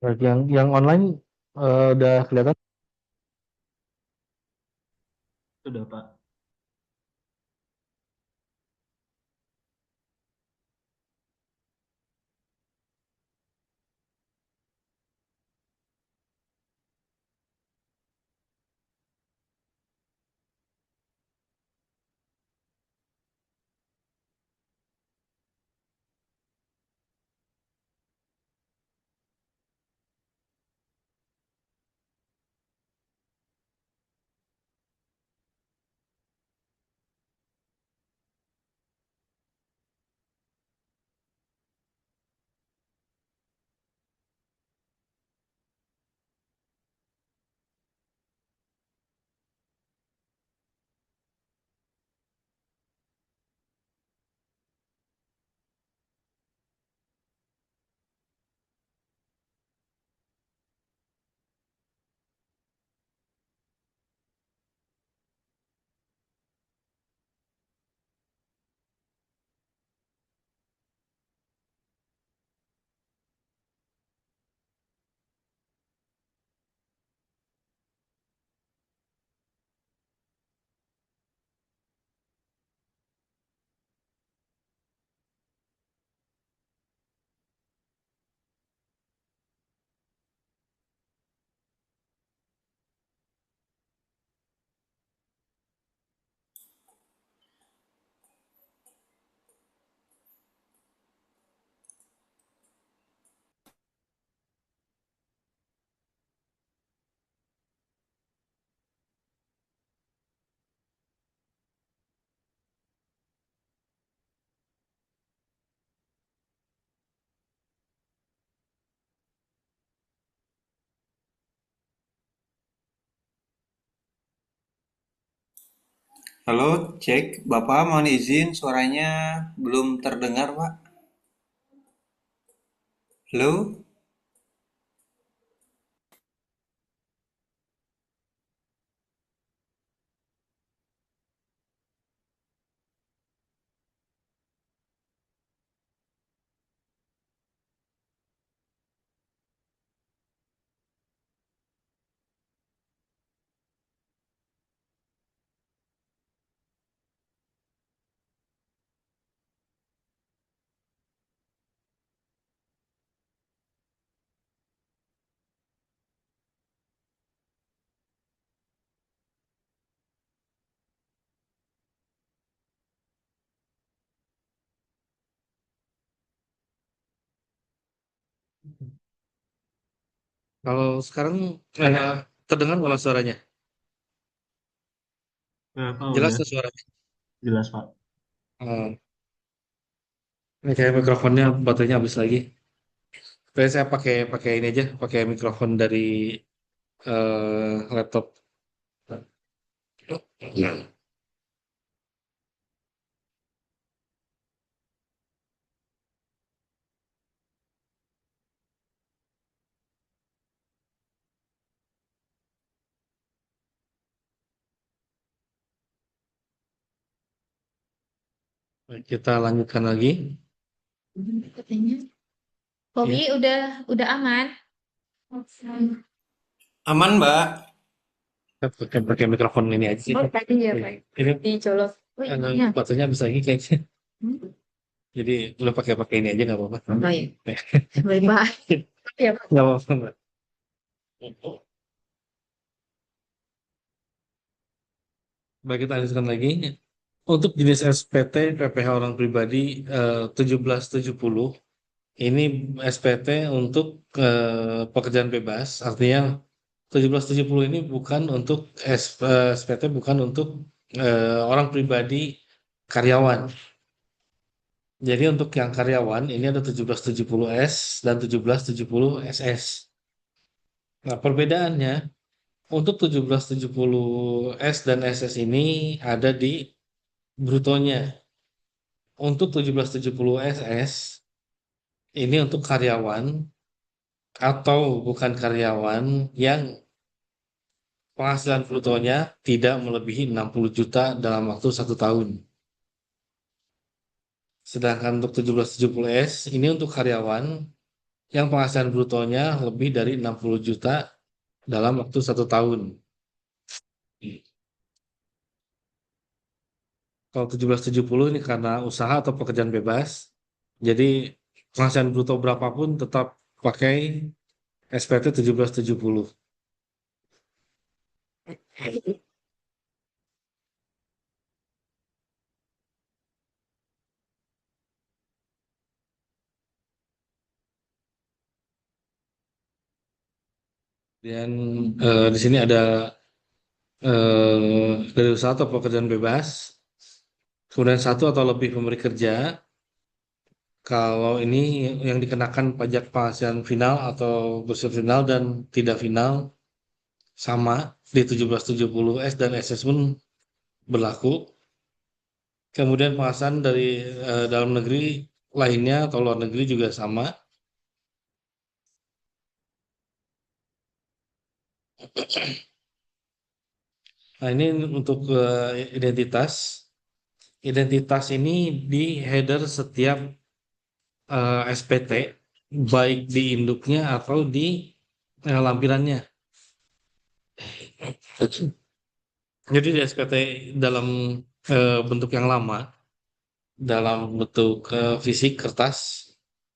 Baik, yang online udah kelihatan. Sudah, Pak. Halo, cek. Bapak mohon izin suaranya belum terdengar, Pak. Halo? Kalau sekarang eh, terdengar kalau suaranya Pak jelas udah tuh suaranya. jelas, Pak. Eh, ini kayak mikrofonnya baterainya habis lagi. Tapi saya pakai pakai ini aja, pakai mikrofon dari laptop. Baik, kita lanjutkan lagi. Katanya. Bobby Ya, udah aman. Aman, Mbak. kita pakai mikrofon ini aja sih. Oh, tadi ya, Pak. Ini Dicolok. Oh iya. baterainya habis lagi kayaknya. Hmm. Jadi lu pakai pakai ini aja nggak apa-apa. Oh iya. Baik-baik. Ya, Pak. Nggak apa-apa, Mbak. Baik, kita lanjutkan lagi. Untuk jenis SPT PPh orang pribadi 1770 ini SPT untuk pekerjaan bebas, artinya 1770 ini bukan untuk SPT bukan untuk orang pribadi karyawan. Jadi untuk yang karyawan ini ada 1770S dan 1770 SS. Nah, perbedaannya untuk 1770 S dan SS ini ada di brutonya. Untuk 1770 SS ini untuk karyawan atau bukan karyawan yang penghasilan brutonya tidak melebihi 60 juta dalam waktu 1 tahun. Sedangkan untuk 1770S ini untuk karyawan yang penghasilan brutonya lebih dari 60 juta dalam waktu 1 tahun. Kalau 1770 ini karena usaha atau pekerjaan bebas, jadi penghasilan bruto berapapun tetap pakai SPT 1770. Dan di sini ada dari usaha atau pekerjaan bebas, kemudian satu atau lebih pemberi kerja. Kalau ini yang dikenakan pajak penghasilan final atau bersih final dan tidak final sama di 1770 dan SS pun berlaku. Kemudian penghasilan dari dalam negeri lainnya atau luar negeri juga sama. Nah, ini untuk identitas. Identitas ini di header setiap SPT, baik di induknya atau di lampirannya. Jadi di SPT dalam bentuk yang lama, dalam bentuk fisik kertas,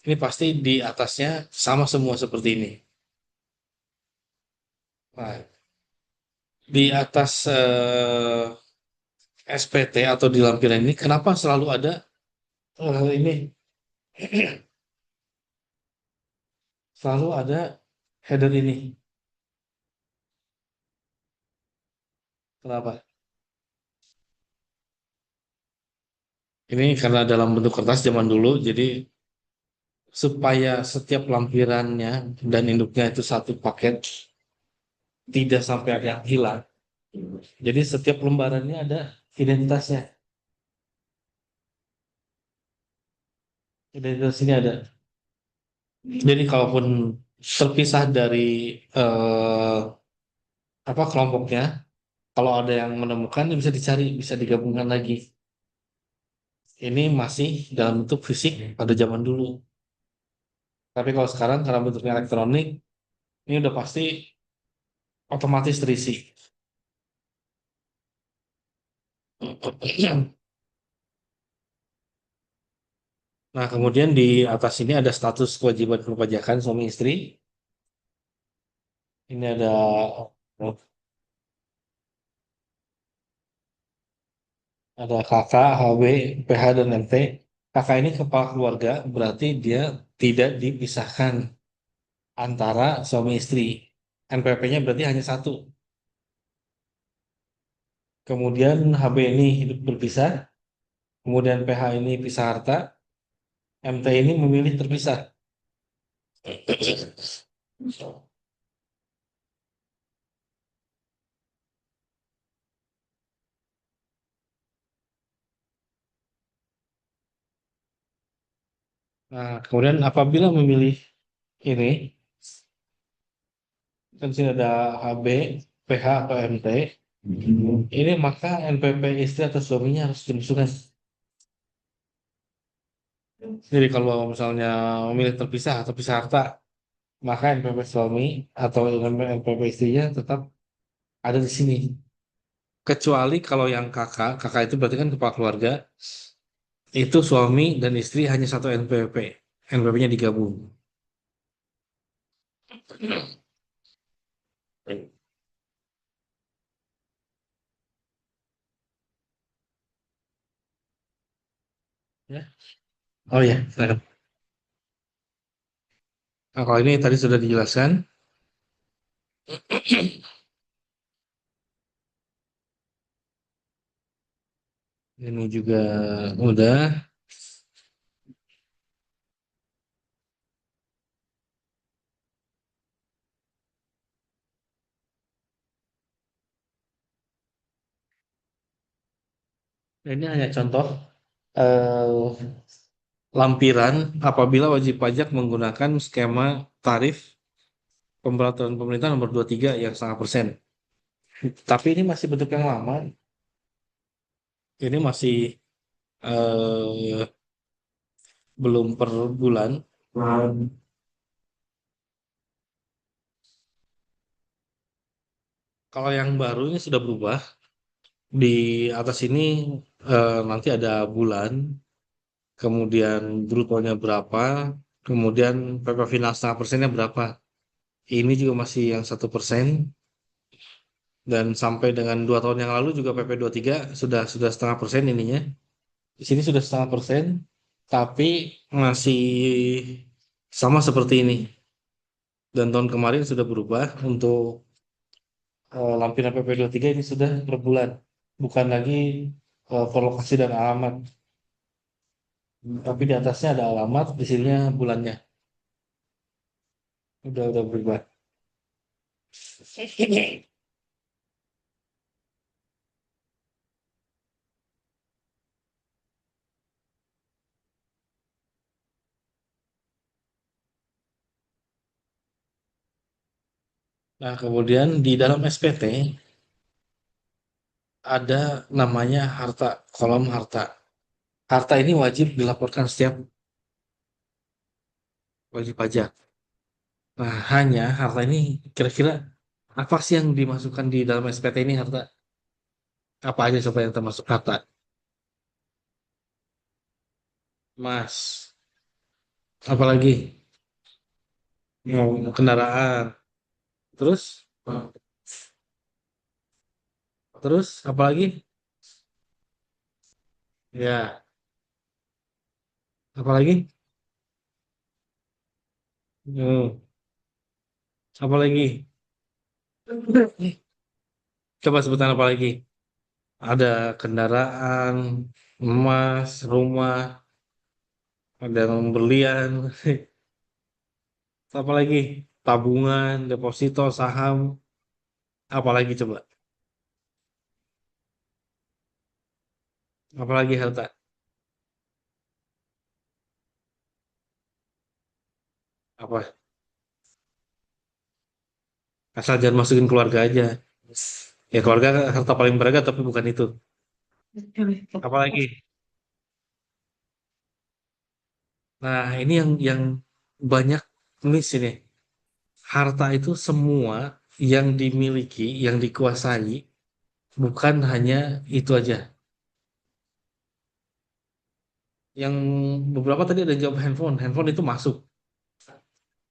ini pasti di atasnya sama semua seperti ini. Nah, di atas SPT atau di lampiran ini, kenapa selalu ada ini? Selalu ada header ini. Kenapa? Ini karena dalam bentuk kertas zaman dulu, jadi supaya setiap lampirannya dan induknya itu satu paket, tidak sampai ada yang hilang. Jadi setiap lembarannya ada identitasnya. Identitas ini ada. Jadi kalaupun terpisah dari eh, apa kelompoknya, kalau ada yang menemukan bisa dicari, bisa digabungkan lagi. Ini masih dalam bentuk fisik pada zaman dulu. Tapi kalau sekarang karena bentuknya elektronik, ini udah pasti otomatis terisi. Nah, kemudian di atas ini ada status kewajiban perpajakan suami istri. Ini ada kakak, HW, PH, dan MT. Kakak ini kepala keluarga, berarti dia tidak dipisahkan antara suami istri. NPP-nya berarti hanya satu. Kemudian HB ini hidup berpisah. Kemudian PH ini pisah harta. MT ini memilih terpisah. Nah, kemudian apabila memilih ini, kan sini ada HB, PH atau MT. Ini maka NPP istri atau suaminya harus dimasukkan. Jadi kalau misalnya memilih terpisah atau pisah harta, maka NPP suami atau NPP istrinya tetap ada di sini. Kecuali kalau yang kakak itu berarti kan kepala keluarga, itu suami dan istri hanya satu NPP. NPP-nya digabung. Ya. Oh ya, silakan. Nah, kalau ini tadi sudah dijelaskan. Ini juga udah. Ini hanya contoh eh, lampiran apabila wajib pajak menggunakan skema tarif pemberaturan pemerintah nomor 23 yang 0,5%. Tapi ini masih bentuk yang lama. Ini masih belum per bulan. Kalau yang baru ini sudah berubah. Di atas ini nanti ada bulan, kemudian brutonya berapa, kemudian PP final setengah persennya berapa. Ini juga masih yang 1%, dan sampai dengan 2 tahun yang lalu juga PP tiga sudah setengah persen ininya. Di sini sudah setengah persen, tapi masih sama seperti ini. Dan tahun kemarin sudah berubah untuk lampiran PP tiga ini sudah per bulan, bukan lagi per lokasi dan alamat. Tapi di atasnya ada alamat, di sininya bulannya. Udah berubah. Nah, kemudian di dalam SPT ada namanya harta, kolom harta. Harta ini wajib dilaporkan setiap wajib pajak. Nah, hanya harta ini kira-kira apa sih yang dimasukkan di dalam SPT ini harta? Apa aja coba yang termasuk harta? Mas, apalagi? Kendaraan. Terus, terus apalagi? Ya, apalagi? Hmm, apalagi? Coba sebutan apa lagi? Ada kendaraan, emas, rumah, ada pembelian, apa lagi? Tabungan, deposito, saham, apa lagi coba? Apa lagi harta? Apa? Asal jangan masukin keluarga aja. Ya keluarga harta paling berharga tapi bukan itu. Apa lagi? Nah, ini yang banyak miss ini. Harta itu semua yang dimiliki, yang dikuasai, bukan hanya itu aja. Yang beberapa tadi ada yang jawab handphone, handphone itu masuk.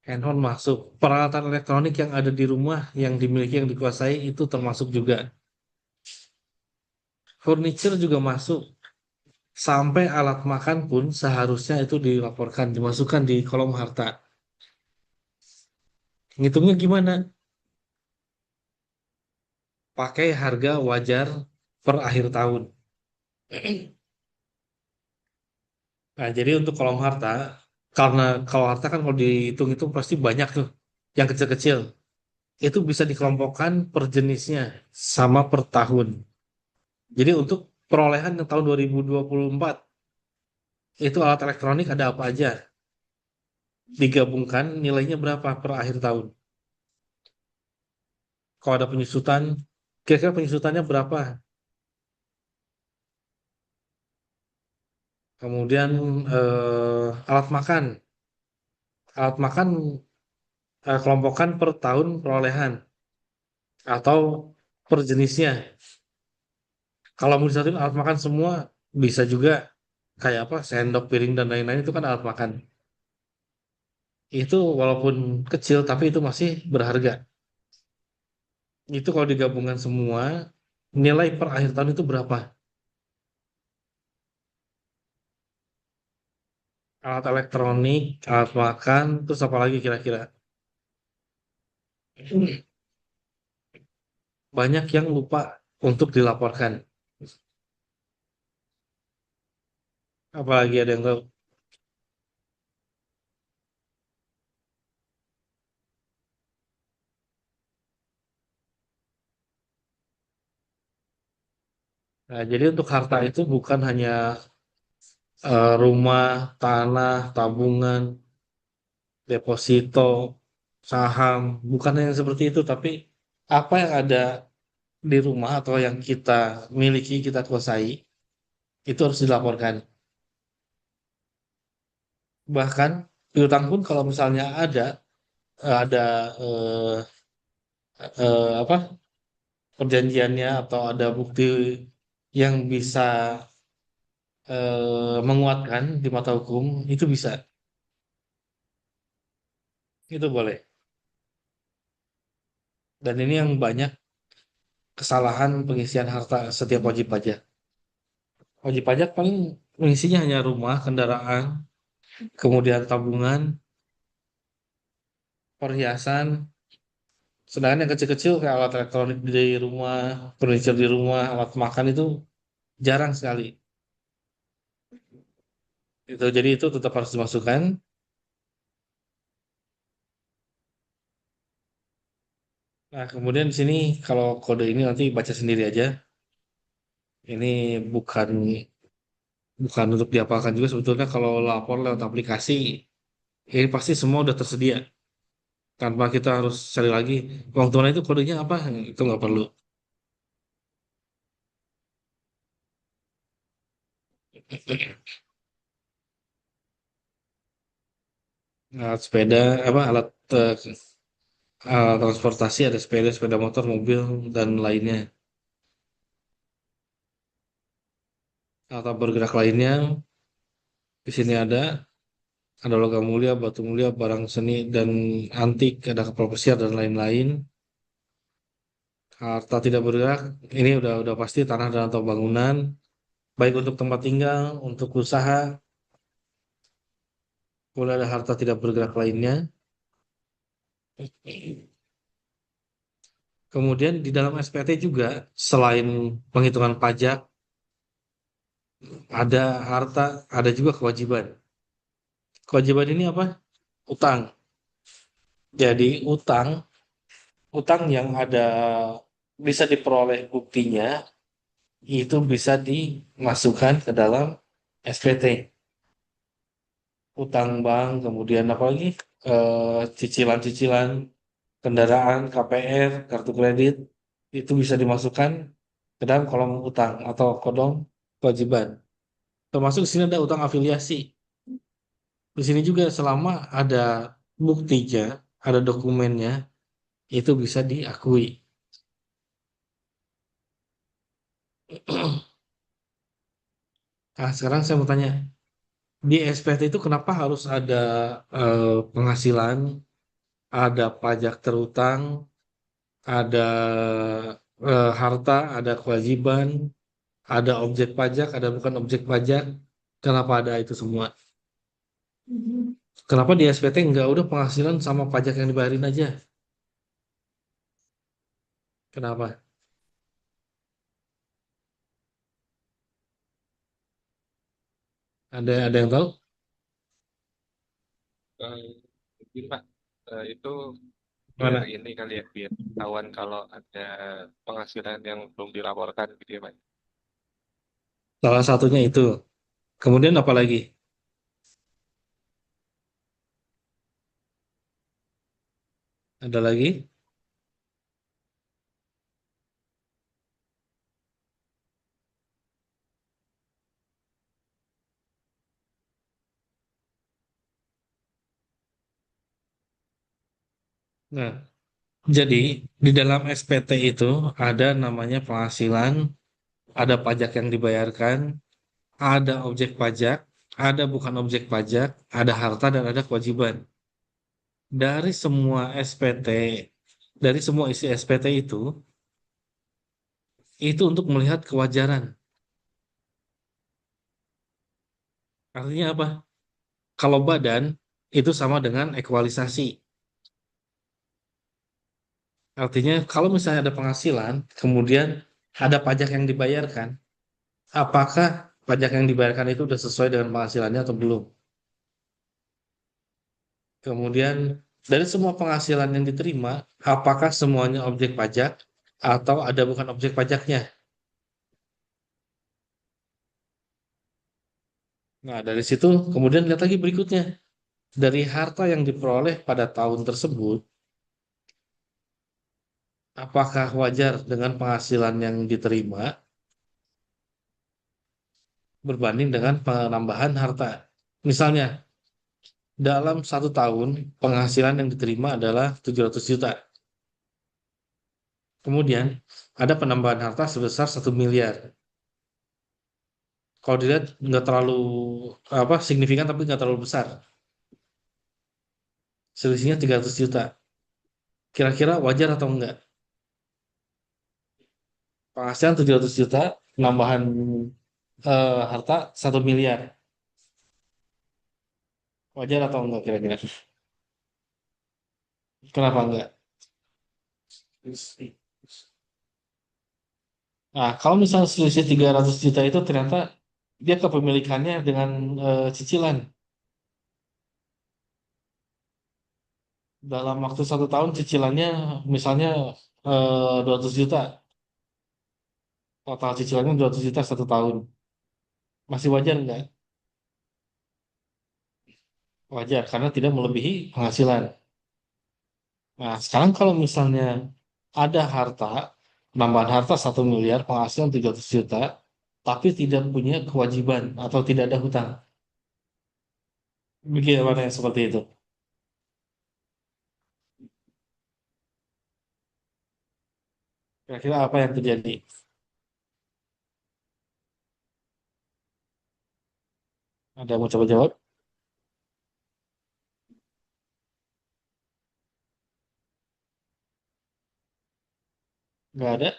Handphone masuk. Peralatan elektronik yang ada di rumah, yang dimiliki, yang dikuasai, itu termasuk juga. Furniture juga masuk. Sampai alat makan pun seharusnya itu dilaporkan, dimasukkan di kolom harta. Ngitungnya gimana? Pakai harga wajar per akhir tahun. Nah, jadi untuk kolom harta, karena kalau harta kan kalau dihitung-hitung pasti banyak tuh. Yang kecil-kecil. Itu bisa dikelompokkan per jenisnya sama per tahun. Jadi untuk perolehan yang tahun 2024 itu alat elektronik ada apa aja? Digabungkan nilainya berapa per akhir tahun? Kalau ada penyusutan, kira-kira penyusutannya berapa? Kemudian alat makan. Alat makan kelompokkan per tahun perolehan atau per jenisnya. Kalau mau disatuin alat makan semua bisa juga, kayak apa sendok, piring dan lain-lain itu kan alat makan. Itu walaupun kecil tapi itu masih berharga. Itu kalau digabungkan semua nilai per akhir tahun itu berapa? Alat elektronik, alat makan, terus apa lagi kira-kira? Banyak yang lupa untuk dilaporkan. Apalagi ada yang tahu. Nah, jadi untuk harta itu bukan hanya rumah, tanah, tabungan, deposito, saham, bukan yang seperti itu, tapi apa yang ada di rumah atau yang kita miliki, kita kuasai, itu harus dilaporkan. Bahkan piutang pun kalau misalnya ada eh, apa perjanjiannya atau ada bukti yang bisa menguatkan di mata hukum, itu bisa. Itu boleh. Dan ini yang banyak kesalahan pengisian harta setiap wajib pajak. Wajib pajak paling mengisinya hanya rumah, kendaraan, kemudian tabungan, perhiasan. Sedangkan yang kecil-kecil kayak alat elektronik di rumah, furniture di rumah, alat makan itu jarang sekali. Jadi itu tetap harus dimasukkan. Nah, kemudian di sini kalau kode ini nanti baca sendiri aja. Ini bukan bukan untuk diapalkan juga sebetulnya kalau lapor lewat aplikasi ini pasti semua udah tersedia tanpa kita harus cari lagi uang tunai itu kodenya apa itu nggak perlu. Alat sepeda apa alat transportasi ada sepeda sepeda motor mobil dan lainnya atau bergerak lainnya di sini ada logam mulia batu mulia barang seni dan antik ada kapal pesiar dan lain-lain. Harta tidak bergerak ini udah pasti tanah dan atau bangunan baik untuk tempat tinggal untuk usaha boleh ada harta tidak bergerak lainnya. Kemudian di dalam SPT juga selain penghitungan pajak ada harta ada juga kewajiban. Kewajiban ini apa? Utang. Jadi utang yang ada bisa diperoleh buktinya itu bisa dimasukkan ke dalam SPT. Utang bank, kemudian apa lagi? Cicilan-cicilan kendaraan, KPR, kartu kredit itu bisa dimasukkan ke dalam kolom utang atau kolom kewajiban. Termasuk di sini ada utang afiliasi. Di sini juga selama ada buktinya, ada dokumennya, itu bisa diakui. Nah, sekarang saya mau tanya, di SPT itu kenapa harus ada penghasilan, ada pajak terutang, ada harta, ada kewajiban, ada objek pajak, ada bukan objek pajak. Kenapa ada itu semua? Kenapa di SPT nggak udah penghasilan sama pajak yang dibayarin aja? Kenapa? Ada yang tahu? Eh, Mungkin Pak, itu biar Mana? ini kali ya, biar ketahuan kalau ada penghasilan yang belum dilaporkan gitu ya Pak. Salah satunya itu. Kemudian apa lagi? Ada lagi? Nah, jadi di dalam SPT itu ada namanya penghasilan, ada pajak yang dibayarkan, ada objek pajak, ada bukan objek pajak, ada harta dan ada kewajiban. Dari semua SPT, dari semua isi SPT itu untuk melihat kewajaran. Artinya apa? Kalau badan itu sama dengan ekualisasi. Artinya kalau misalnya ada penghasilan, kemudian ada pajak yang dibayarkan, apakah pajak yang dibayarkan itu sudah sesuai dengan penghasilannya atau belum? Kemudian dari semua penghasilan yang diterima, apakah semuanya objek pajak atau ada bukan objek pajaknya? Nah, dari situ kemudian lihat lagi berikutnya. Dari harta yang diperoleh pada tahun tersebut, apakah wajar dengan penghasilan yang diterima berbanding dengan penambahan harta? Misalnya, dalam satu tahun penghasilan yang diterima adalah 700 juta. Kemudian ada penambahan harta sebesar 1 miliar. Kalau dilihat nggak terlalu signifikan tapi nggak terlalu besar. Selisihnya 300 juta. Kira-kira wajar atau enggak? Penghasilan 700 juta, penambahan harta 1 miliar. Wajar atau enggak kira-kira? Kenapa enggak? Nah, kalau misalnya selisih 300 juta itu ternyata dia kepemilikannya dengan cicilan. Dalam waktu 1 tahun cicilannya misalnya 200 juta. Total cicilannya 200 juta 1 tahun. Masih wajar enggak? Wajar, karena tidak melebihi penghasilan. Nah, sekarang kalau misalnya ada harta, penambahan harta 1 miliar, penghasilan 300 juta, tapi tidak punya kewajiban atau tidak ada hutang. Bagaimana yang seperti itu? Kira-kira apa yang terjadi? Ada yang mau coba jawab? Nggak ada?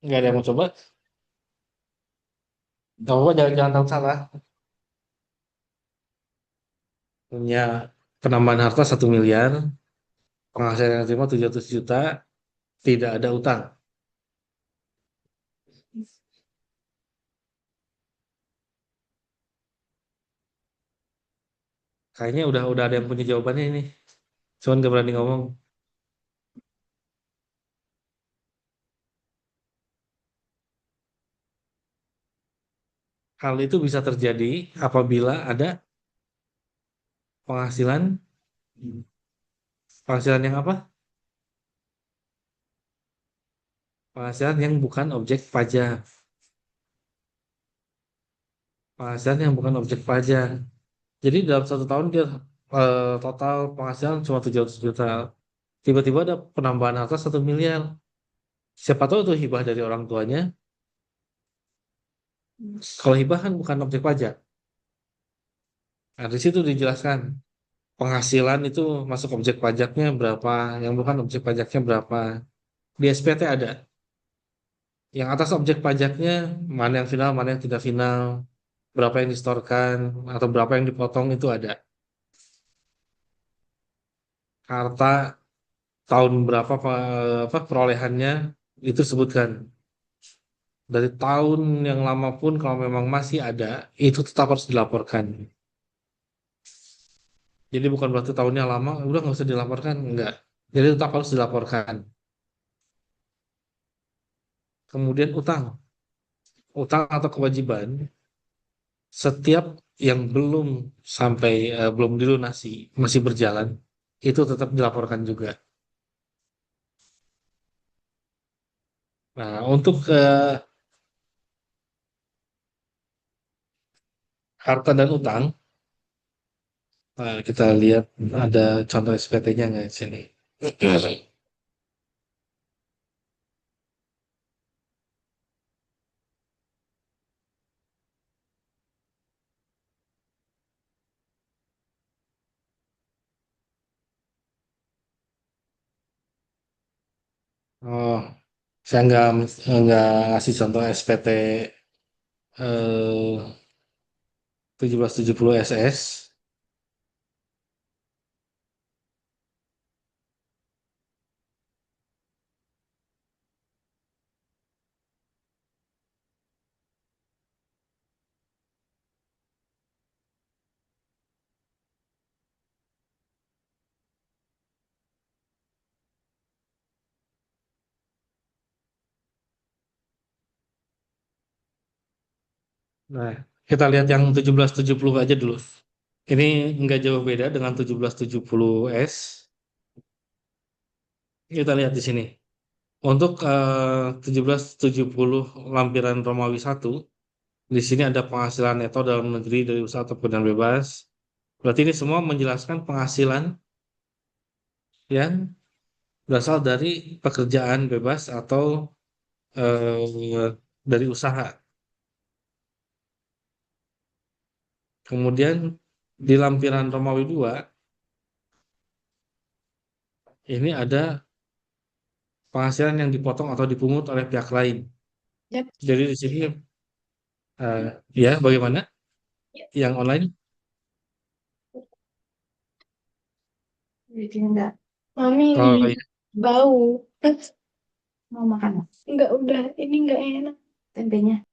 Nggak ada yang mau coba? Nggak apa-apa, jangan tahu salah. Punya penambahan harta 1 miliar, penghasilan yang terima 700 juta, tidak ada utang. Kayaknya udah ada yang punya jawabannya ini. Cuman nggak berani ngomong. Hal itu bisa terjadi apabila ada penghasilan penghasilan yang apa? Penghasilan yang bukan objek pajak. Penghasilan yang bukan objek pajak. Jadi dalam 1 tahun dia total penghasilan cuma 700 juta. Tiba-tiba ada penambahan harta 1 miliar. Siapa tahu itu hibah dari orang tuanya. Kalau hibah kan bukan objek pajak. Nah, di situ dijelaskan penghasilan itu masuk objek pajaknya berapa, yang bukan objek pajaknya berapa. Di SPT ada. Yang atas objek pajaknya mana yang final, mana yang tidak final, berapa yang disetorkan atau berapa yang dipotong itu ada. Harta tahun berapa perolehannya itu sebutkan. Dari tahun yang lama pun kalau memang masih ada, itu tetap harus dilaporkan. Jadi bukan berarti tahunnya lama, udah nggak usah dilaporkan, enggak. Jadi tetap harus dilaporkan. Kemudian utang, utang atau kewajiban, setiap yang belum dilunasi, masih berjalan, itu tetap dilaporkan juga. Nah, untuk harta dan utang, kita lihat ada contoh SPT-nya nggak di sini? Oh, saya nggak ngasih contoh SPT 1770 SS. Nah, kita lihat yang 1770 aja dulu. Ini nggak jauh beda dengan 1770 S. Kita lihat di sini. Untuk 1770 lampiran Romawi 1, di sini ada penghasilan neto dalam negeri dari usaha atau pekerjaan bebas. Berarti ini semua menjelaskan penghasilan yang berasal dari pekerjaan bebas atau dari usaha. Kemudian di lampiran Romawi 2 ini ada penghasilan yang dipotong atau dipungut oleh pihak lain. Yap. Jadi di sini ya bagaimana? Yang online? Jadi enggak. Mami Oh ini iya. bau. Mau makan? Enggak, udah. Ini enggak enak. Tempenya.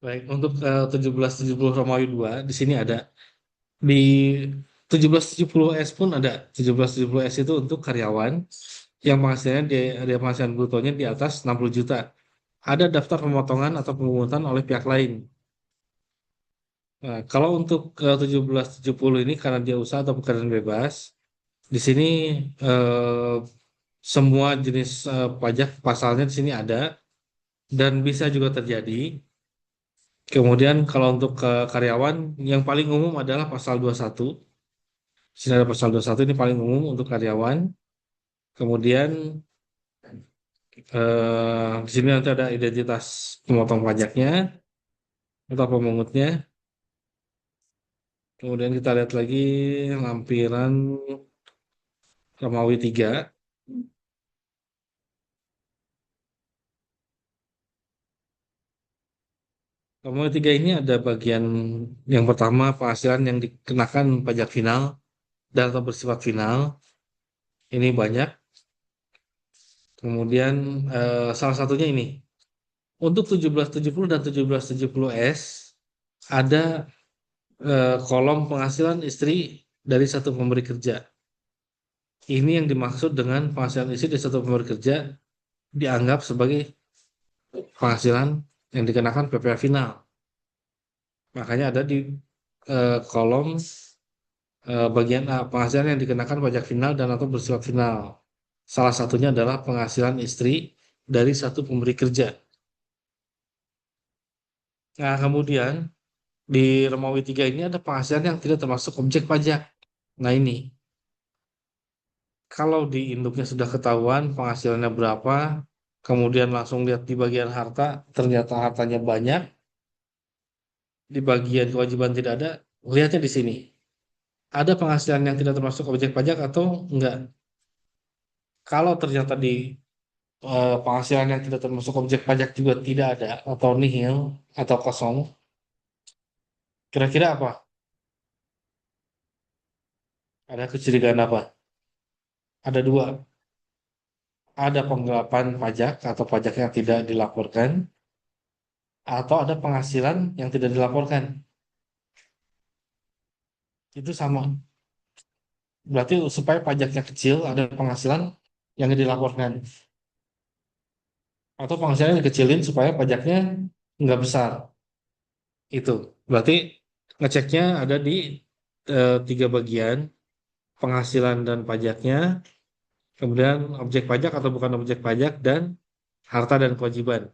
Baik, untuk 1770 Romawi 2 di sini ada. Di 1770S pun ada. 1770S itu untuk karyawan yang penghasilannya dia penghasilan brutonya di atas 60 juta. Ada daftar pemotongan atau pemungutan oleh pihak lain. Nah, kalau untuk 1770 ini karena dia usaha atau pekerjaan bebas, di sini eh, semua jenis pajak pasalnya di sini ada dan bisa juga terjadi. Kemudian kalau untuk ke karyawan yang paling umum adalah pasal 21. Di sini ada pasal 21 ini paling umum untuk karyawan. Kemudian di sini nanti ada identitas pemotong pajaknya atau pemungutnya. Kemudian kita lihat lagi lampiran Romawi 3. Romawi 3 ini ada bagian yang pertama penghasilan yang dikenakan pajak final dan atau bersifat final. Ini banyak. Kemudian salah satunya ini. Untuk 1770 dan 1770S ada kolom penghasilan istri dari satu pemberi kerja. Ini yang dimaksud dengan penghasilan istri dari satu pemberi kerja dianggap sebagai penghasilan yang dikenakan PPh final. Makanya ada di kolom bagian A, penghasilan yang dikenakan pajak final dan atau bersifat final. Salah satunya adalah penghasilan istri dari satu pemberi kerja. Nah, kemudian di Romawi 3 ini ada penghasilan yang tidak termasuk objek pajak. Nah, ini kalau di induknya sudah ketahuan penghasilannya berapa, kemudian langsung lihat di bagian harta, ternyata hartanya banyak, di bagian kewajiban tidak ada, lihatnya di sini. Ada penghasilan yang tidak termasuk objek pajak atau enggak? Kalau ternyata di penghasilan yang tidak termasuk objek pajak juga tidak ada atau nihil atau kosong, kira-kira apa? Ada kecurigaan apa? Ada dua. Ada penggelapan pajak atau pajak yang tidak dilaporkan, atau ada penghasilan yang tidak dilaporkan. Itu sama. Berarti supaya pajaknya kecil, ada penghasilan yang dilaporkan. Atau penghasilan yang dikecilin supaya pajaknya nggak besar. Itu. Berarti ngeceknya ada di tiga bagian, penghasilan dan pajaknya, kemudian objek pajak atau bukan objek pajak, dan harta dan kewajiban.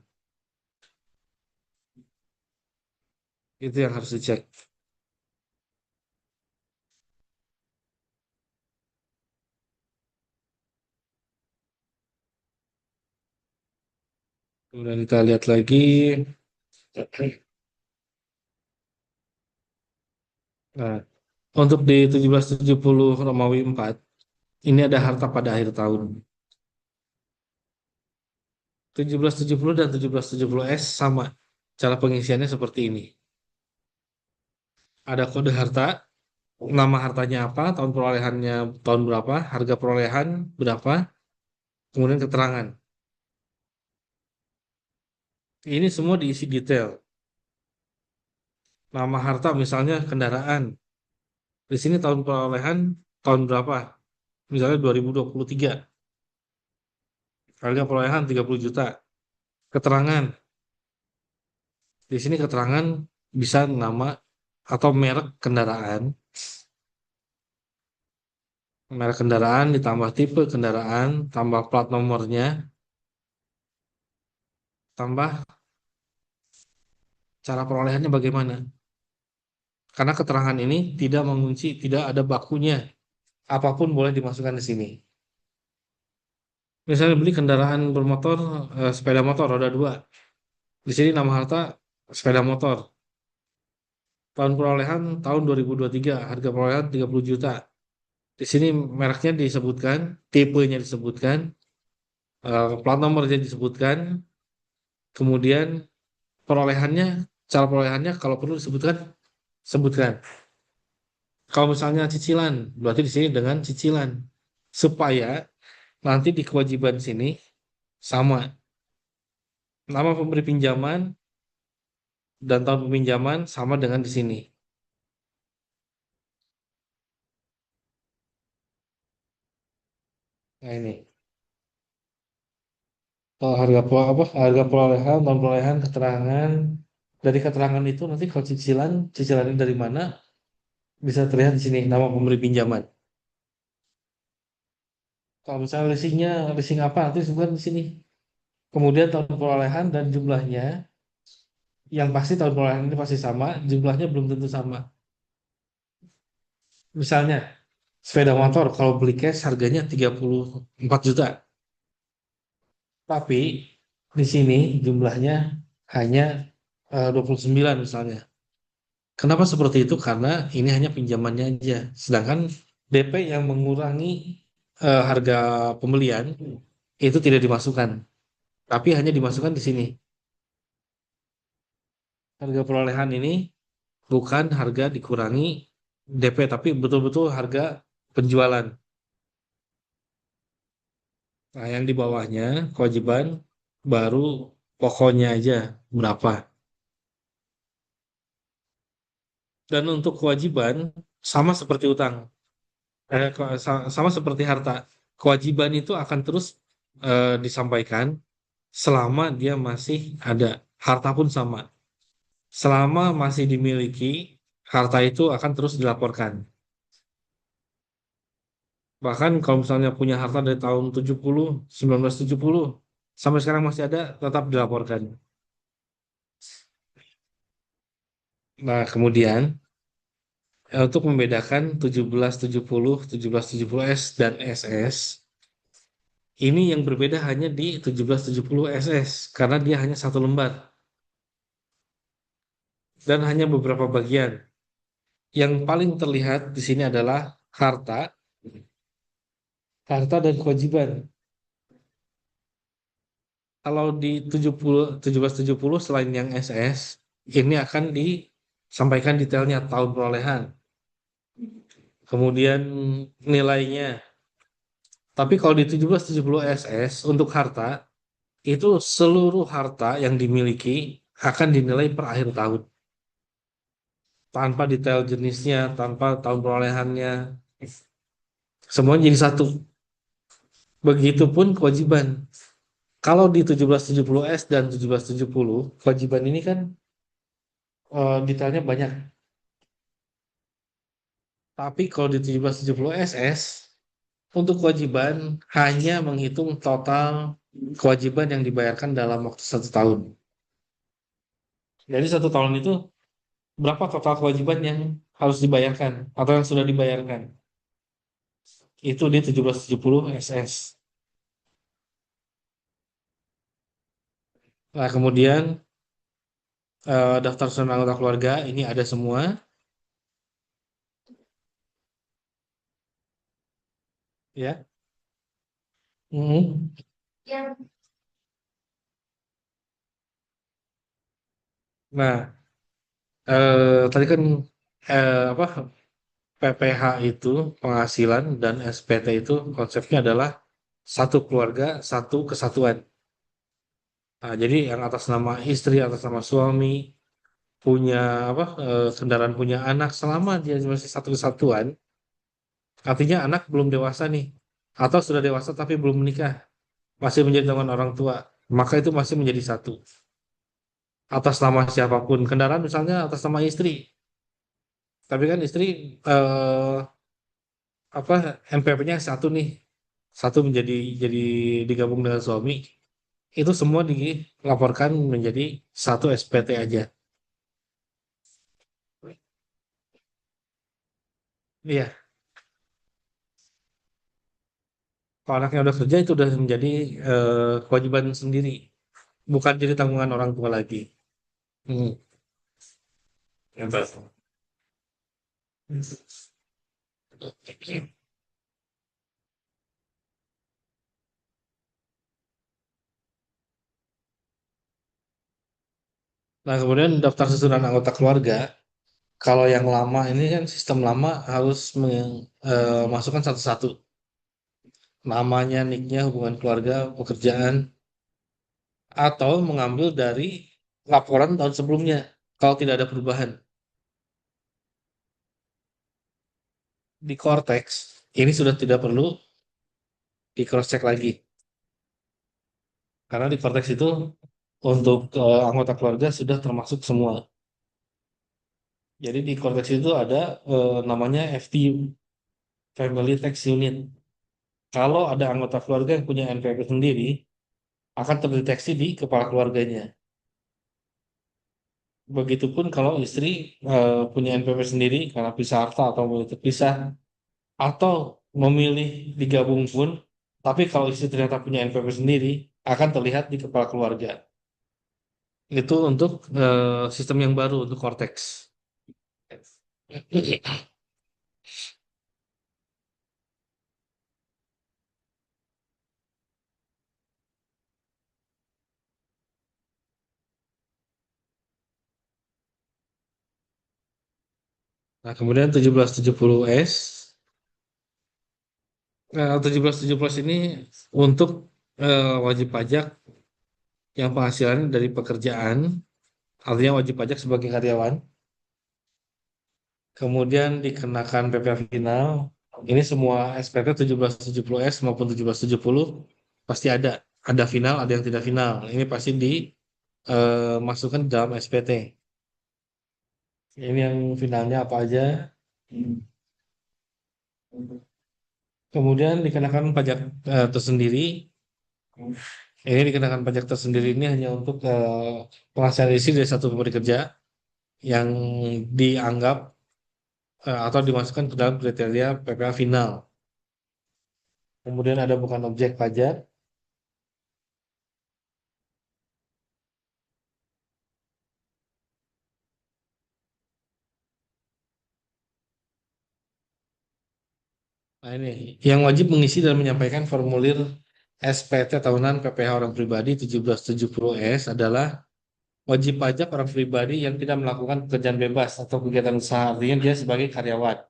Itu yang harus dicek. Kemudian kita lihat lagi. Nah, untuk di 1770 Romawi 4, ini ada harta pada akhir tahun. 1770 dan 1770S sama. Cara pengisiannya seperti ini. Ada kode harta, nama hartanya apa, tahun perolehannya tahun berapa, harga perolehan berapa, kemudian keterangan. Ini semua diisi detail. Nama harta misalnya kendaraan. Di sini tahun perolehan tahun berapa? Misalnya 2023. Harga perolehan 30 juta. Keterangan. Di sini keterangan bisa nama atau merek kendaraan. Merek kendaraan ditambah tipe kendaraan, tambah plat nomornya, tambah cara perolehannya bagaimana. Karena keterangan ini tidak mengunci, tidak ada bakunya. Apapun boleh dimasukkan di sini. Misalnya beli kendaraan bermotor, sepeda motor roda 2. Di sini nama harta sepeda motor. Tahun perolehan tahun 2023, harga perolehan 30 juta. Di sini mereknya disebutkan, tipenya disebutkan, plat nomornya disebutkan, kemudian perolehannya, cara perolehannya kalau perlu disebutkan, sebutkan. Kalau misalnya cicilan, berarti di sini dengan cicilan. Supaya nanti di kewajiban sini sama. Nama pemberi pinjaman dan tahun peminjaman sama dengan di sini. Nah ini. Harga perolehan, tahun perolehan, keterangan. Dari keterangan itu nanti kalau cicilan, cicilannya dari mana bisa terlihat di sini nama pemberi pinjaman. Kalau misalnya leasing apa nanti disebutkan di sini. Kemudian tahun perolehan dan jumlahnya, yang pasti tahun perolehan ini pasti sama, jumlahnya belum tentu sama. Misalnya sepeda motor kalau beli cash harganya 34 juta, tapi di sini jumlahnya hanya 29 misalnya. Kenapa seperti itu? Karena ini hanya pinjamannya aja. Sedangkan DP yang mengurangi harga pembelian itu tidak dimasukkan, tapi hanya dimasukkan di sini. Harga perolehan ini bukan harga dikurangi DP, tapi betul-betul harga penjualan. Nah, yang di bawahnya kewajiban baru pokoknya aja berapa. Dan untuk kewajiban sama seperti utang, sama seperti harta. Kewajiban itu akan terus disampaikan selama dia masih ada. Harta pun sama. Selama masih dimiliki, harta itu akan terus dilaporkan. Bahkan kalau misalnya punya harta dari tahun 70, 1970, sampai sekarang masih ada, tetap dilaporkan. Nah, kemudian untuk membedakan 1770, 1770S dan SS, ini yang berbeda hanya di 1770 SS, karena dia hanya satu lembar dan hanya beberapa bagian. Yang paling terlihat di sini adalah harta, harta dan kewajiban. Kalau di 1770 selain yang SS, ini akan disampaikan detailnya tahun perolehan, kemudian nilainya. Tapi kalau di 1770 SS untuk harta, itu seluruh harta yang dimiliki akan dinilai per akhir tahun. Tanpa detail jenisnya, tanpa tahun perolehannya. Semuanya jadi satu. Begitupun kewajiban. Kalau di 1770S dan 1770, kewajiban ini kan detailnya banyak. Tapi kalau di 1770 SS, untuk kewajiban hanya menghitung total kewajiban yang dibayarkan dalam waktu 1 tahun. Jadi 1 tahun itu berapa total kewajiban yang harus dibayarkan atau yang sudah dibayarkan. Itu di 1770 SS. Nah, kemudian daftar susunan anggota keluarga ini ada semua. Ya. Mhm. Nah, tadi kan apa PPH itu penghasilan dan SPT itu konsepnya adalah satu keluarga, satu kesatuan. Nah, jadi yang atas nama istri, atas nama suami, punya apa kendaraan punya anak selama dia masih satu kesatuan, artinya anak belum dewasa nih, atau sudah dewasa tapi belum menikah, masih menjadi tanggungan orang tua, maka itu masih menjadi satu. Atas nama siapapun, kendaraan misalnya atas nama istri, tapi kan istri eh, MPP-nya satu nih, satu jadi digabung dengan suami, itu semua dilaporkan menjadi satu SPT aja. Iya, kalau anaknya udah kerja itu udah menjadi kewajiban sendiri, bukan jadi tanggungan orang tua lagi. Hmm. Hebat. Nah, kemudian daftar susunan anggota keluarga. Kalau yang lama ini kan sistem lama harus masukkan satu-satu. Namanya, nicknya, hubungan keluarga, pekerjaan, atau mengambil dari laporan tahun sebelumnya. Kalau tidak ada perubahan. Di Cortex, ini sudah tidak perlu di cross check lagi. Karena di Cortex itu untuk anggota keluarga sudah termasuk semua. Jadi di Cortex itu ada namanya FTU, Family Tax Unit. Kalau ada anggota keluarga yang punya NPWP sendiri, akan terdeteksi di kepala keluarganya. Begitupun kalau istri punya NPWP sendiri karena pisah harta atau memilih terpisah, atau memilih digabung pun, tapi kalau istri ternyata punya NPWP sendiri, akan terlihat di kepala keluarga. Itu untuk sistem yang baru untuk Cortex. Nah, kemudian 1770S, 1770S ini untuk wajib pajak yang penghasilannya dari pekerjaan, artinya wajib pajak sebagai karyawan, kemudian dikenakan PPh final. Ini semua SPT 1770S maupun 1770 pasti ada final, ada yang tidak final. Ini pasti dimasukkan dalam SPT. Ini yang finalnya apa aja. Kemudian dikenakan pajak tersendiri. Ini dikenakan pajak tersendiri ini hanya untuk penghasilan isi dari satu pemberi kerja yang dianggap atau dimasukkan ke dalam kriteria PPh final. Kemudian ada bukan objek pajak. Nah, ini yang wajib mengisi dan menyampaikan formulir SPT tahunan PPh orang pribadi 1770S adalah wajib pajak orang pribadi yang tidak melakukan pekerjaan bebas atau kegiatan usaha, artinya dia sebagai karyawan.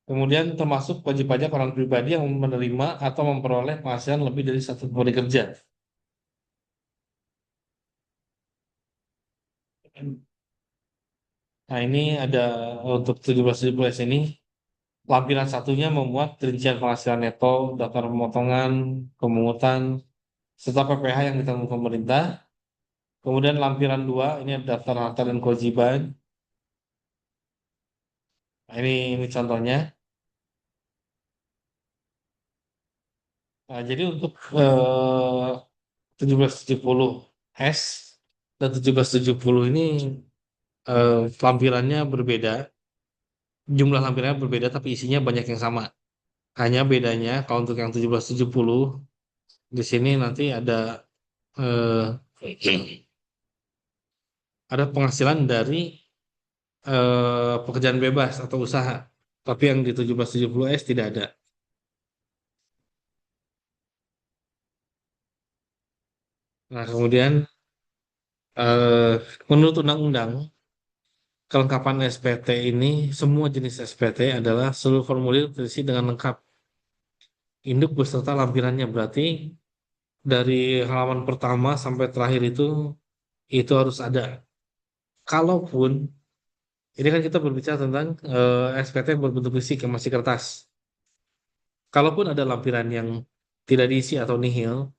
Kemudian termasuk wajib pajak orang pribadi yang menerima atau memperoleh penghasilan lebih dari satu pemberi kerja. Nah, ini ada untuk 1770S ini, lampiran satunya memuat rincian penghasilan neto, daftar pemotongan, pemungutan, serta PPh yang ditanggung pemerintah. Kemudian lampiran 2 ini ada daftar harta dan kewajiban. Nah, ini contohnya. Nah, jadi untuk 1770S dan 1770 ini lampirannya berbeda, jumlah lampirannya berbeda, tapi isinya banyak yang sama. Hanya bedanya kalau untuk yang 1770 di sini nanti eh, ada penghasilan dari pekerjaan bebas atau usaha. Tapi yang di 1770S tidak ada. Nah, kemudian eh, menurut undang-undang, kelengkapan SPT ini, semua jenis SPT adalah seluruh formulir terisi dengan lengkap. Induk beserta lampirannya berarti dari halaman pertama sampai terakhir itu harus ada. Kalaupun ini kan kita berbicara tentang SPT berbentuk fisik yang masih kertas. Kalaupun ada lampiran yang tidak diisi atau nihil,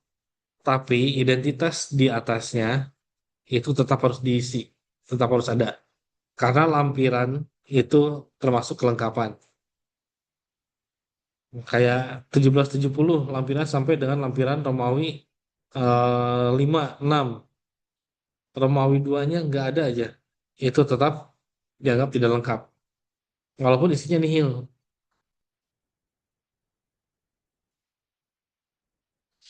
tapi identitas di atasnya itu tetap harus diisi, tetap harus ada. Karena lampiran itu termasuk kelengkapan. Kayak 1770 lampiran sampai dengan lampiran Romawi 5, 6. Romawi 2-nya nggak ada aja. Itu tetap dianggap tidak lengkap. Walaupun isinya nihil.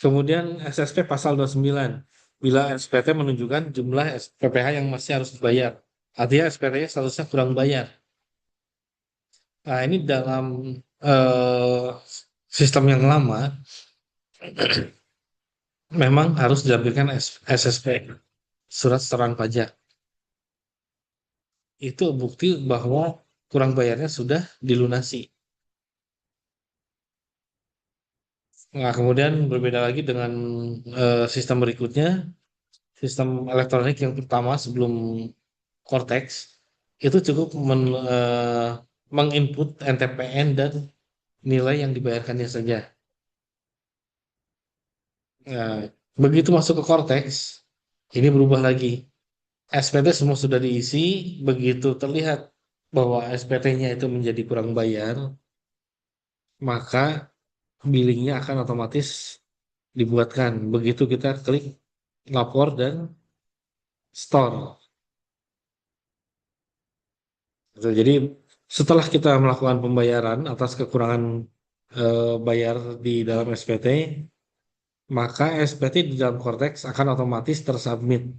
Kemudian SSP pasal 29. Bila SPT menunjukkan jumlah PPh yang masih harus dibayar. Artinya SPT-nya statusnya kurang bayar. Nah, ini dalam eh, sistem yang lama memang harus dilampirkan SSP, surat setoran pajak. Itu bukti bahwa kurang bayarnya sudah dilunasi. Nah, kemudian berbeda lagi dengan sistem berikutnya, sistem elektronik yang pertama sebelum Cortex, itu cukup menginput NTPN dan nilai yang dibayarkannya saja. Nah, begitu masuk ke Cortex, ini berubah lagi. SPT semua sudah diisi, begitu terlihat bahwa SPT-nya itu menjadi kurang bayar, maka billingnya akan otomatis dibuatkan. Begitu kita klik lapor dan store. Gitu. Jadi setelah kita melakukan pembayaran atas kekurangan bayar di dalam SPT, maka SPT di dalam Cortex akan otomatis tersubmit.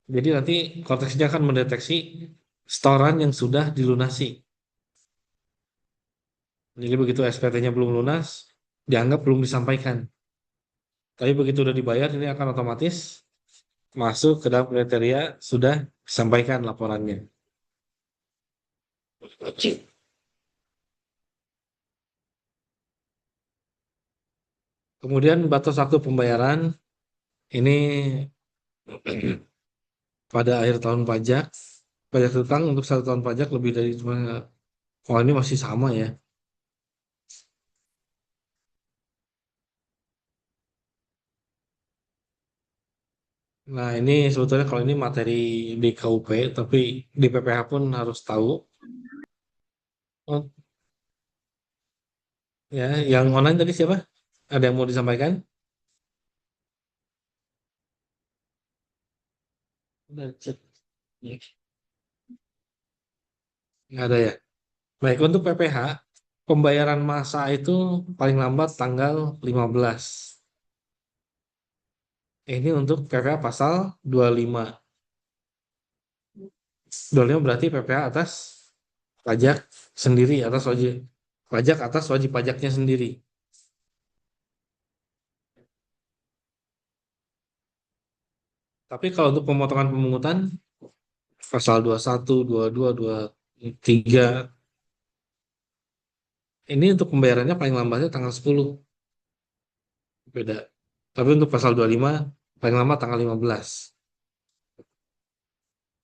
Jadi nanti Cortex-nya akan mendeteksi setoran yang sudah dilunasi. Jadi begitu SPT-nya belum lunas, dianggap belum disampaikan. Tapi begitu udah dibayar, ini akan otomatis masuk ke dalam kriteria sudah disampaikan laporannya. Kemudian batas waktu pembayaran ini pada akhir tahun pajak, pajak hutang untuk 1 tahun pajak lebih dari oh ini masih sama ya. Nah ini sebetulnya kalau ini materi di KUP, tapi di PPH pun harus tahu. Oh, ya, yang online tadi siapa? Ada yang mau disampaikan? Udah cek. Nggak ada ya. Baik, untuk PPH, pembayaran masa itu paling lambat tanggal 15. Ini untuk PPH pasal 25. 25 berarti PPH atas pajak sendiri, atas wajib pajak atas wajib pajaknya sendiri. Tapi kalau untuk pemotongan pemungutan, pasal 21, 22, 23, ini untuk pembayarannya paling lambatnya tanggal 10. Beda. Tapi untuk pasal 25, paling lambat tanggal 15.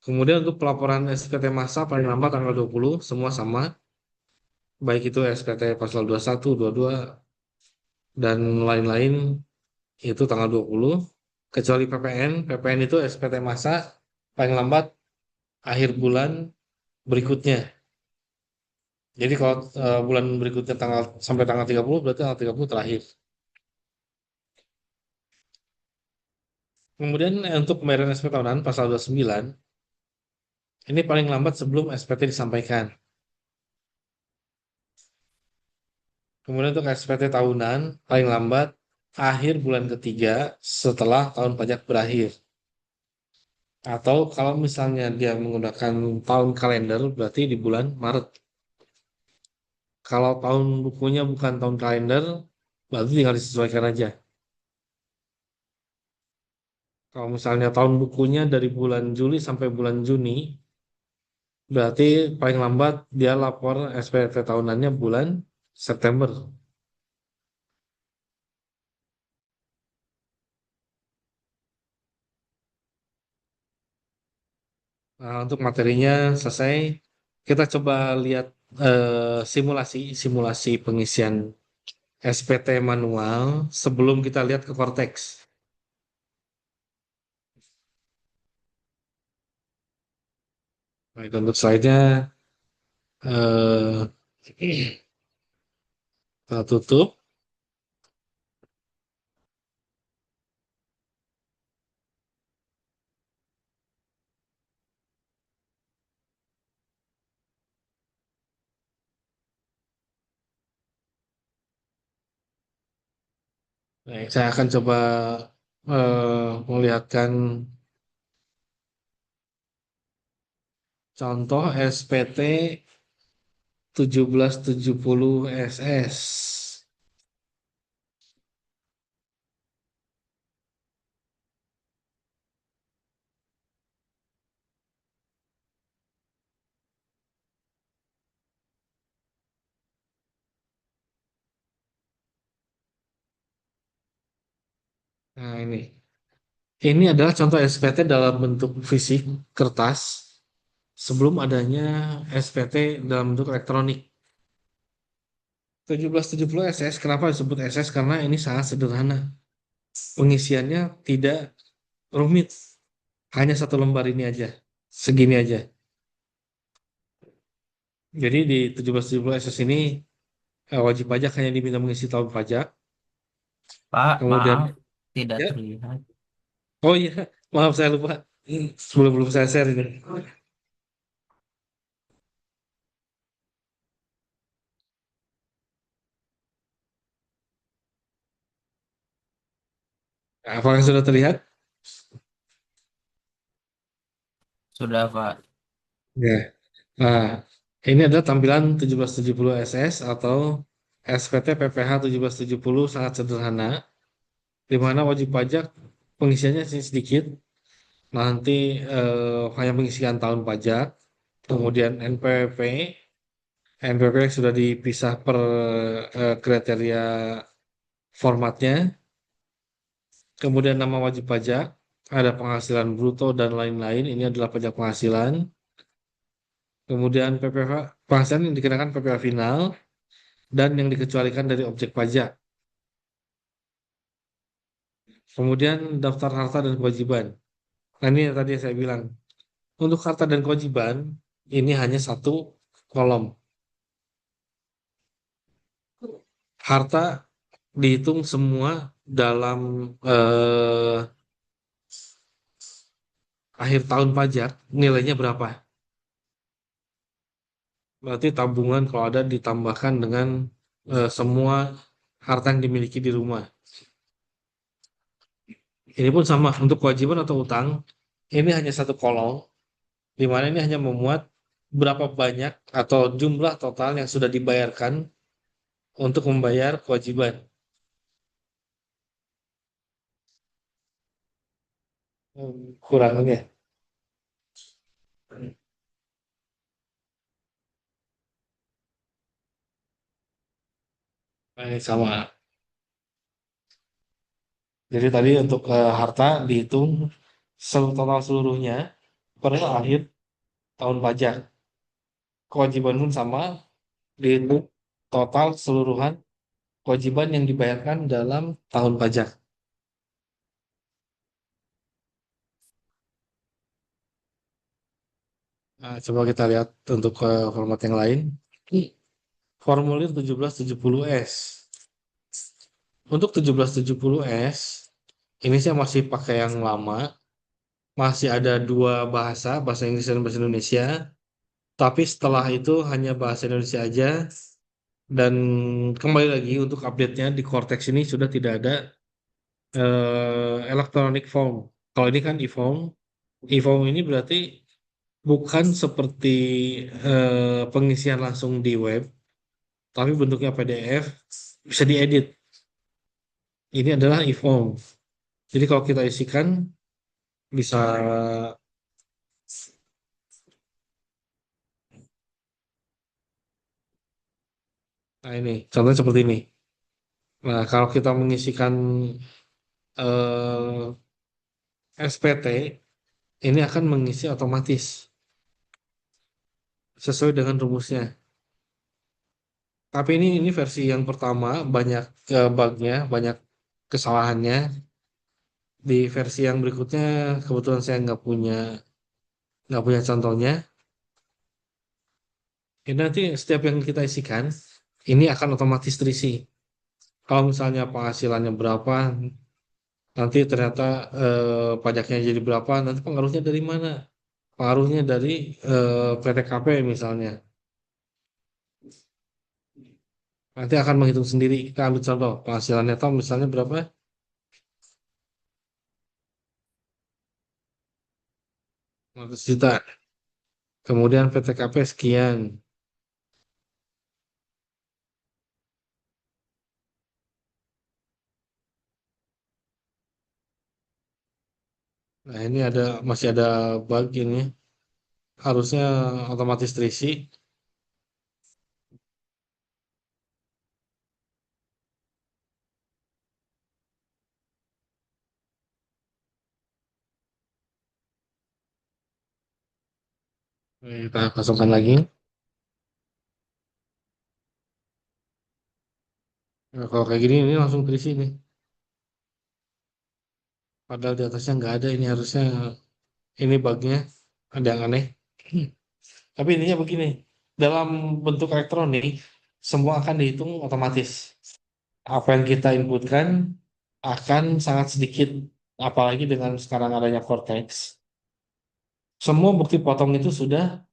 Kemudian untuk pelaporan SPT masa paling lambat tanggal 20, semua sama. Baik itu SPT pasal 21, 22, dan lain-lain itu tanggal 20. Kecuali PPN. PPN itu SPT masa paling lambat akhir bulan berikutnya. Jadi kalau bulan berikutnya sampai tanggal 30 berarti tanggal 30 terakhir. Kemudian untuk pembayaran SPT tahunan pasal 29 ini paling lambat sebelum SPT disampaikan. Kemudian untuk SPT tahunan paling lambat akhir bulan ketiga setelah tahun pajak berakhir. Atau kalau misalnya dia menggunakan tahun kalender berarti di bulan Maret. Kalau tahun bukunya bukan tahun kalender berarti tinggal disesuaikan aja. Kalau misalnya tahun bukunya dari bulan Juli sampai bulan Juni, berarti paling lambat dia lapor SPT tahunannya bulan September. Nah, untuk materinya selesai. Kita coba lihat simulasi simulasi pengisian SPT manual sebelum kita lihat ke Cortex. Baik, untuk slide-nya eh, Kita tutup. Baik, saya akan coba melihatkan contoh SPT 1770 SS. Nah, ini. Ini adalah contoh SPT dalam bentuk fisik kertas sebelum adanya SPT dalam bentuk elektronik. 1770 SS, kenapa disebut SS? Karena ini sangat sederhana. Pengisiannya tidak rumit. Hanya satu lembar ini aja. Segini aja. Jadi di 1770 SS ini wajib pajak hanya diminta mengisi tahun pajak. Pak, Kemudian, maaf, tidak ya, terlihat. oh iya, maaf saya lupa. Sebelum belum saya share ini. Nah, apakah sudah terlihat? Sudah, Pak. Ya. Nah, ini adalah tampilan 1770 SS atau SPT PPH 1770 sangat sederhana, di mana wajib pajak pengisiannya sedikit, nanti hanya pengisian tahun pajak, kemudian NPWP yang sudah dipisah per kriteria formatnya, kemudian nama wajib pajak, ada penghasilan bruto dan lain-lain, ini adalah pajak penghasilan, kemudian PPH, penghasilan yang dikenakan PPH final, dan yang dikecualikan dari objek pajak. Kemudian daftar harta dan kewajiban. Nah, ini yang tadi saya bilang. Untuk harta dan kewajiban, ini hanya satu kolom. Harta dihitung semua dalam eh, akhir tahun pajak, nilainya berapa? Berarti tabungan kalau ada ditambahkan dengan semua harta yang dimiliki di rumah. Ini pun sama untuk kewajiban atau utang, ini hanya satu kolom, di mana ini hanya memuat berapa banyak atau jumlah total yang sudah dibayarkan untuk membayar kewajiban. Kurangnya. Nah, ini sama. Jadi tadi untuk harta dihitung total seluruhnya per akhir tahun pajak. Kewajiban pun sama, dihitung total seluruhan kewajiban yang dibayarkan dalam tahun pajak. Nah, coba kita lihat untuk format yang lain. Formulir 1770S. Untuk 1770S, ini saya masih pakai yang lama. Masih ada dua bahasa, bahasa Inggris dan bahasa Indonesia. Tapi setelah itu hanya bahasa Indonesia aja. Dan kembali lagi untuk update-nya di Cortex ini sudah tidak ada electronic form. Kalau ini kan e-form. E-form ini berarti bukan seperti pengisian langsung di web, tapi bentuknya PDF, bisa diedit. Ini adalah e-form. Jadi kalau kita isikan bisa, nah ini contohnya seperti ini. Nah, kalau kita mengisikan SPT, ini akan mengisi otomatis sesuai dengan rumusnya. Tapi ini versi yang pertama banyak bugnya, banyak kesalahannya. Di versi yang berikutnya kebetulan saya nggak punya contohnya. Ini nanti setiap yang kita isikan ini akan otomatis terisi. Kalau misalnya penghasilannya berapa, nanti ternyata pajaknya jadi berapa, nanti pengaruhnya dari mana? Pengaruhnya dari PTKP misalnya. Nanti akan menghitung sendiri. Kita ambil contoh, penghasilannya Tom misalnya berapa? 100 juta. Kemudian PTKP sekian. Nah, ini masih ada bug ini. Harusnya otomatis terisi. Kita kosongkan lagi. Nah, kalau kayak gini ini langsung terisi nih. Padahal di atasnya nggak ada. Ini harusnya ini bugnya ada yang aneh. Tapi intinya begini. Dalam bentuk elektronik, semua akan dihitung otomatis. Apa yang kita inputkan akan sangat sedikit. Apalagi dengan sekarang adanya Cortex. Semua bukti potong itu sudah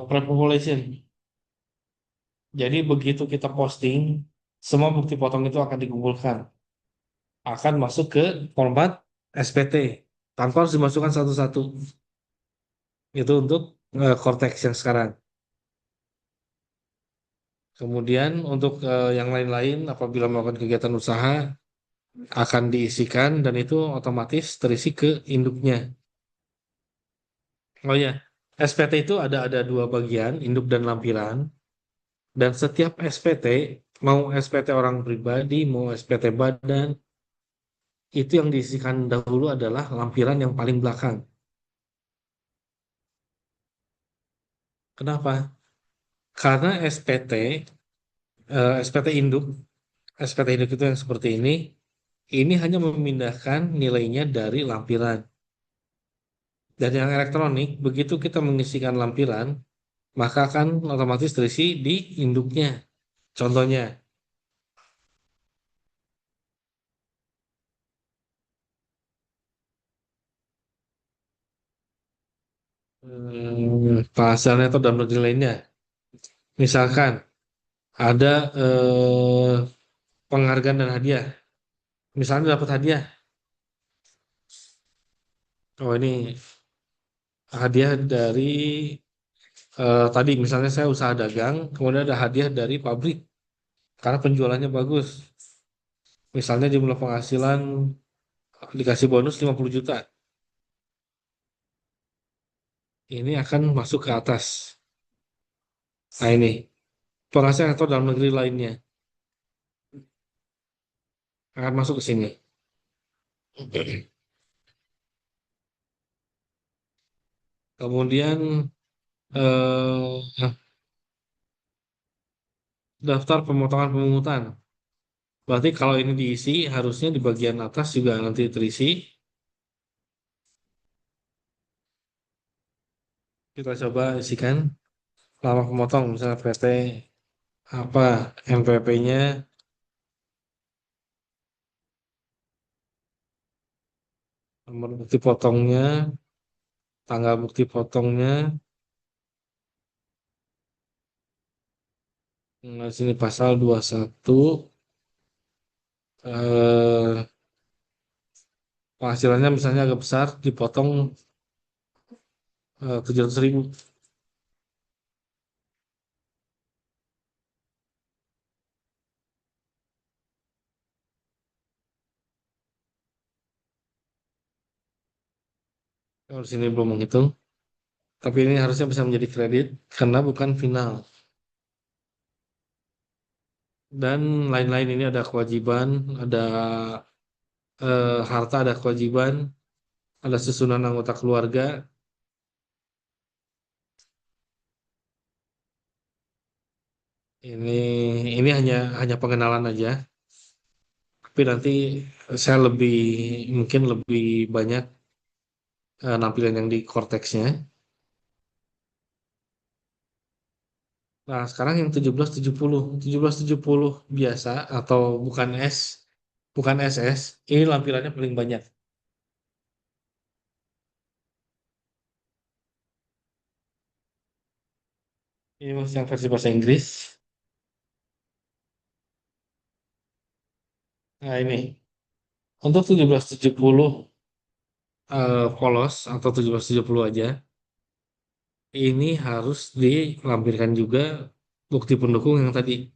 pre-population. Jadi begitu kita posting, semua bukti potong itu akan dikumpulkan. Akan masuk ke format SPT. Tanpa harus dimasukkan satu-satu. Itu untuk Cortex yang sekarang. Kemudian untuk yang lain-lain, apabila melakukan kegiatan usaha, akan diisikan dan itu otomatis terisi ke induknya. Oh ya, SPT itu ada dua bagian, induk dan lampiran. Dan setiap SPT, mau SPT orang pribadi, mau SPT badan, itu yang diisikan dahulu adalah lampiran yang paling belakang. Kenapa? Karena SPT induk, SPT induk itu yang seperti ini hanya memindahkan nilainya dari lampiran. Dan yang elektronik, begitu kita mengisikan lampiran, maka akan otomatis terisi di induknya. Contohnya, penghasilan atau dan negeri lainnya. Misalkan ada penghargaan dan hadiah. Misalnya dapat hadiah. Oh ini hadiah dari tadi misalnya saya usaha dagang, kemudian ada hadiah dari pabrik karena penjualannya bagus. Misalnya jumlah penghasilan dikasih bonus 50 juta. Ini akan masuk ke atas. Nah ini penghasilan atau dalam negeri lainnya akan masuk ke sini. Kemudian eh, daftar pemotongan pemungutan. Berarti kalau ini diisi, harusnya di bagian atas juga nanti terisi. Kita coba isikan lama pemotong, misalnya PT apa, MPP-nya, nomor bukti potongnya, tanggal bukti potongnya. Nah, sini pasal 21, eh, penghasilannya misalnya agak besar, dipotong 700.000. Kalau di sini belum menghitung, tapi ini harusnya bisa menjadi kredit karena bukan final. Dan lain-lain ini ada kewajiban, ada harta, ada kewajiban, ada susunan anggota keluarga. Ini ini hanya pengenalan aja. Tapi nanti saya mungkin lebih banyak nampilan yang di Cortex-nya. Nah, sekarang yang 1770. 1770 biasa atau bukan SS, ini lampirannya paling banyak. Ini masih yang versi bahasa Inggris. Nah, ini untuk 1770 polos atau 1770 aja, ini harus dilampirkan juga bukti pendukung yang tadi.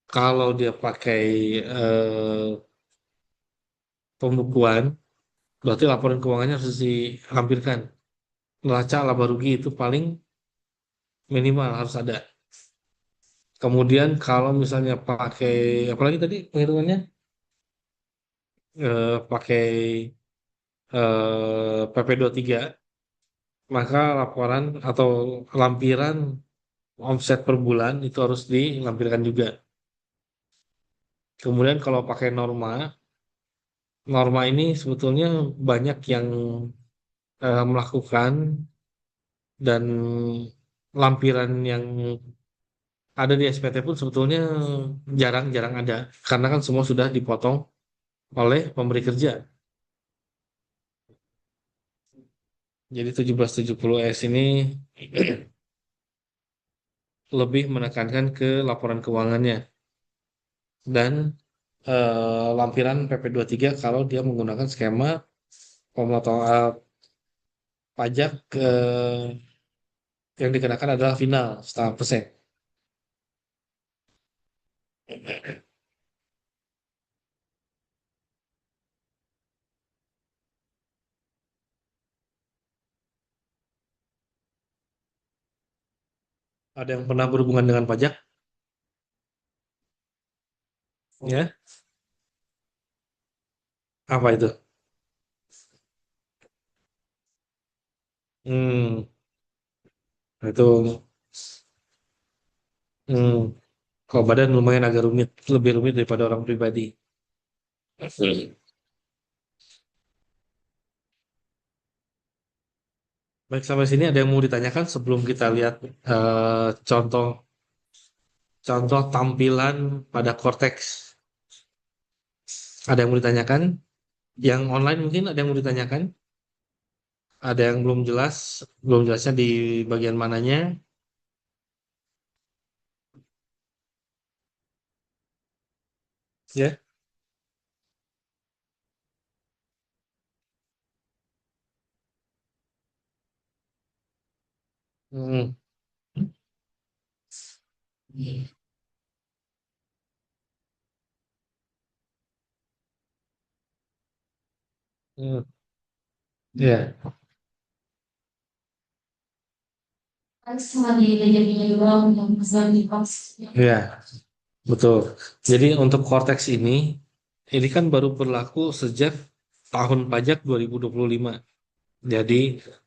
Kalau dia pakai eh, pembukuan, berarti laporan keuangannya harus dilampirkan. Neraca laba rugi itu paling minimal harus ada. Kemudian kalau misalnya pakai apalagi tadi penghitungannya pakai PP23, maka laporan atau lampiran omset per bulan itu harus dilampirkan juga. Kemudian kalau pakai norma, norma ini sebetulnya banyak yang melakukan dan lampiran yang ada di SPT pun sebetulnya jarang-jarang ada karena kan semua sudah dipotong oleh pemberi kerja. Jadi 1770S ini lebih menekankan ke laporan keuangannya dan lampiran PP23 kalau dia menggunakan skema pemotongan pajak yang dikenakan adalah final 0,5%. Ada yang pernah berhubungan dengan pajak? Ya, apa itu? Hmm, itu hmm, kalau badan lumayan agak rumit, lebih rumit daripada orang pribadi. Baik, sampai sini ada yang mau ditanyakan sebelum kita lihat contoh contoh tampilan pada Cortex. Ada yang mau ditanyakan? Yang online mungkin ada yang mau ditanyakan? Ada yang belum jelasnya di bagian mananya? Ya. Hmm. Hmm. Ya, ya, betul. Jadi untuk Cortex ini kan baru berlaku sejak tahun pajak 2025. Jadi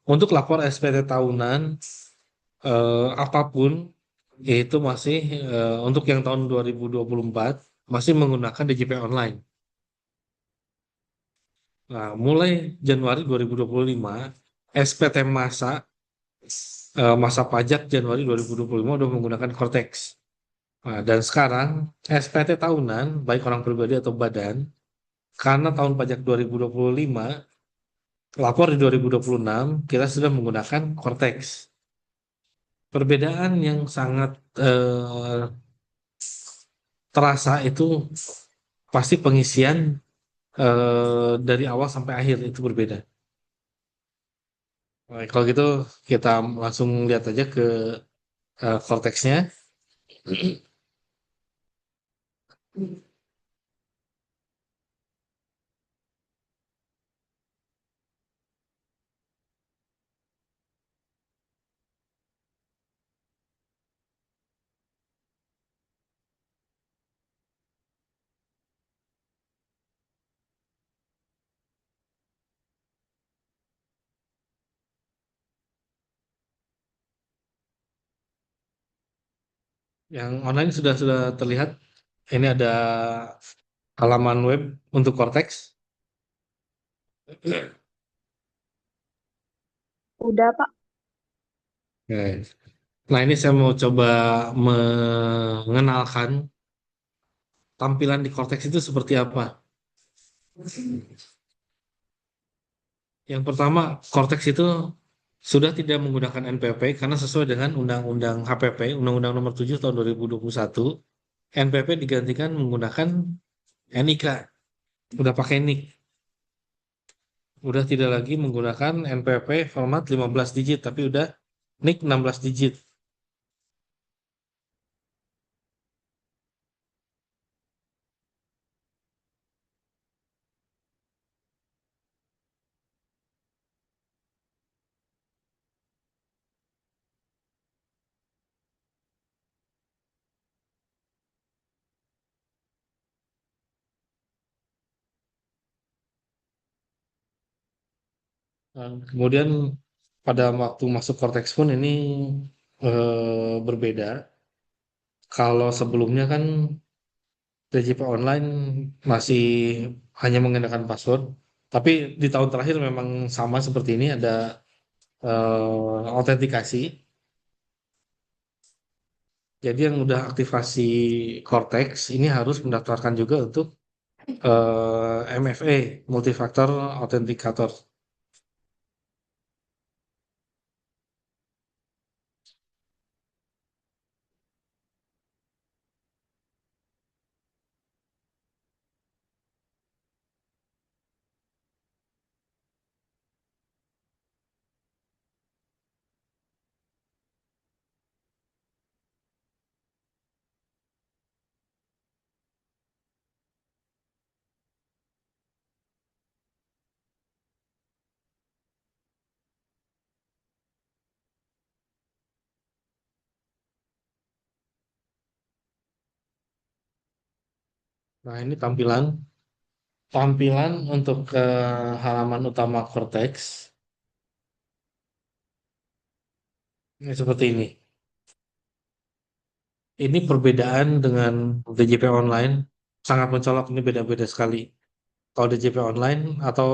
untuk lapor SPT tahunan apapun itu masih untuk yang tahun 2024 masih menggunakan DJP online. Nah, mulai Januari 2025 SPT masa pajak Januari 2025 udah menggunakan Cortex. Nah, dan sekarang SPT tahunan baik orang pribadi atau badan karena tahun pajak 2025 lapor di 2026 kita sudah menggunakan Cortex. Perbedaan yang sangat terasa itu pasti pengisian dari awal sampai akhir itu berbeda. Baik, kalau gitu kita langsung lihat aja ke Cortex-nya. Yang online sudah terlihat. Ini ada halaman web untuk Cortex. Udah, Pak. Oke. Nah, ini saya mau coba mengenalkan tampilan di Cortex itu seperti apa. Yang pertama, Cortex itu sudah tidak menggunakan NPP karena sesuai dengan Undang-Undang HPP, Undang-Undang Nomor 7 Tahun 2021, NPP digantikan menggunakan NIK, udah pakai NIK, udah tidak lagi menggunakan NPP format 15 digit, tapi udah NIK 16 digit. Nah, kemudian pada waktu masuk Cortex pun ini berbeda. Kalau sebelumnya kan DJP online masih hanya menggunakan password, tapi di tahun terakhir memang sama seperti ini ada autentikasi. Jadi yang udah aktivasi Cortex ini harus mendaftarkan juga untuk MFA, Multifactor Authenticator. Nah, ini tampilan tampilan untuk halaman utama Cortex ini seperti ini. Ini perbedaan dengan DJP online sangat mencolok, ini beda-beda sekali. Kalau DJP online atau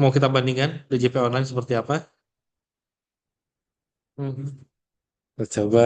mau kita bandingkan DJP online seperti apa? Hmm. Kita coba.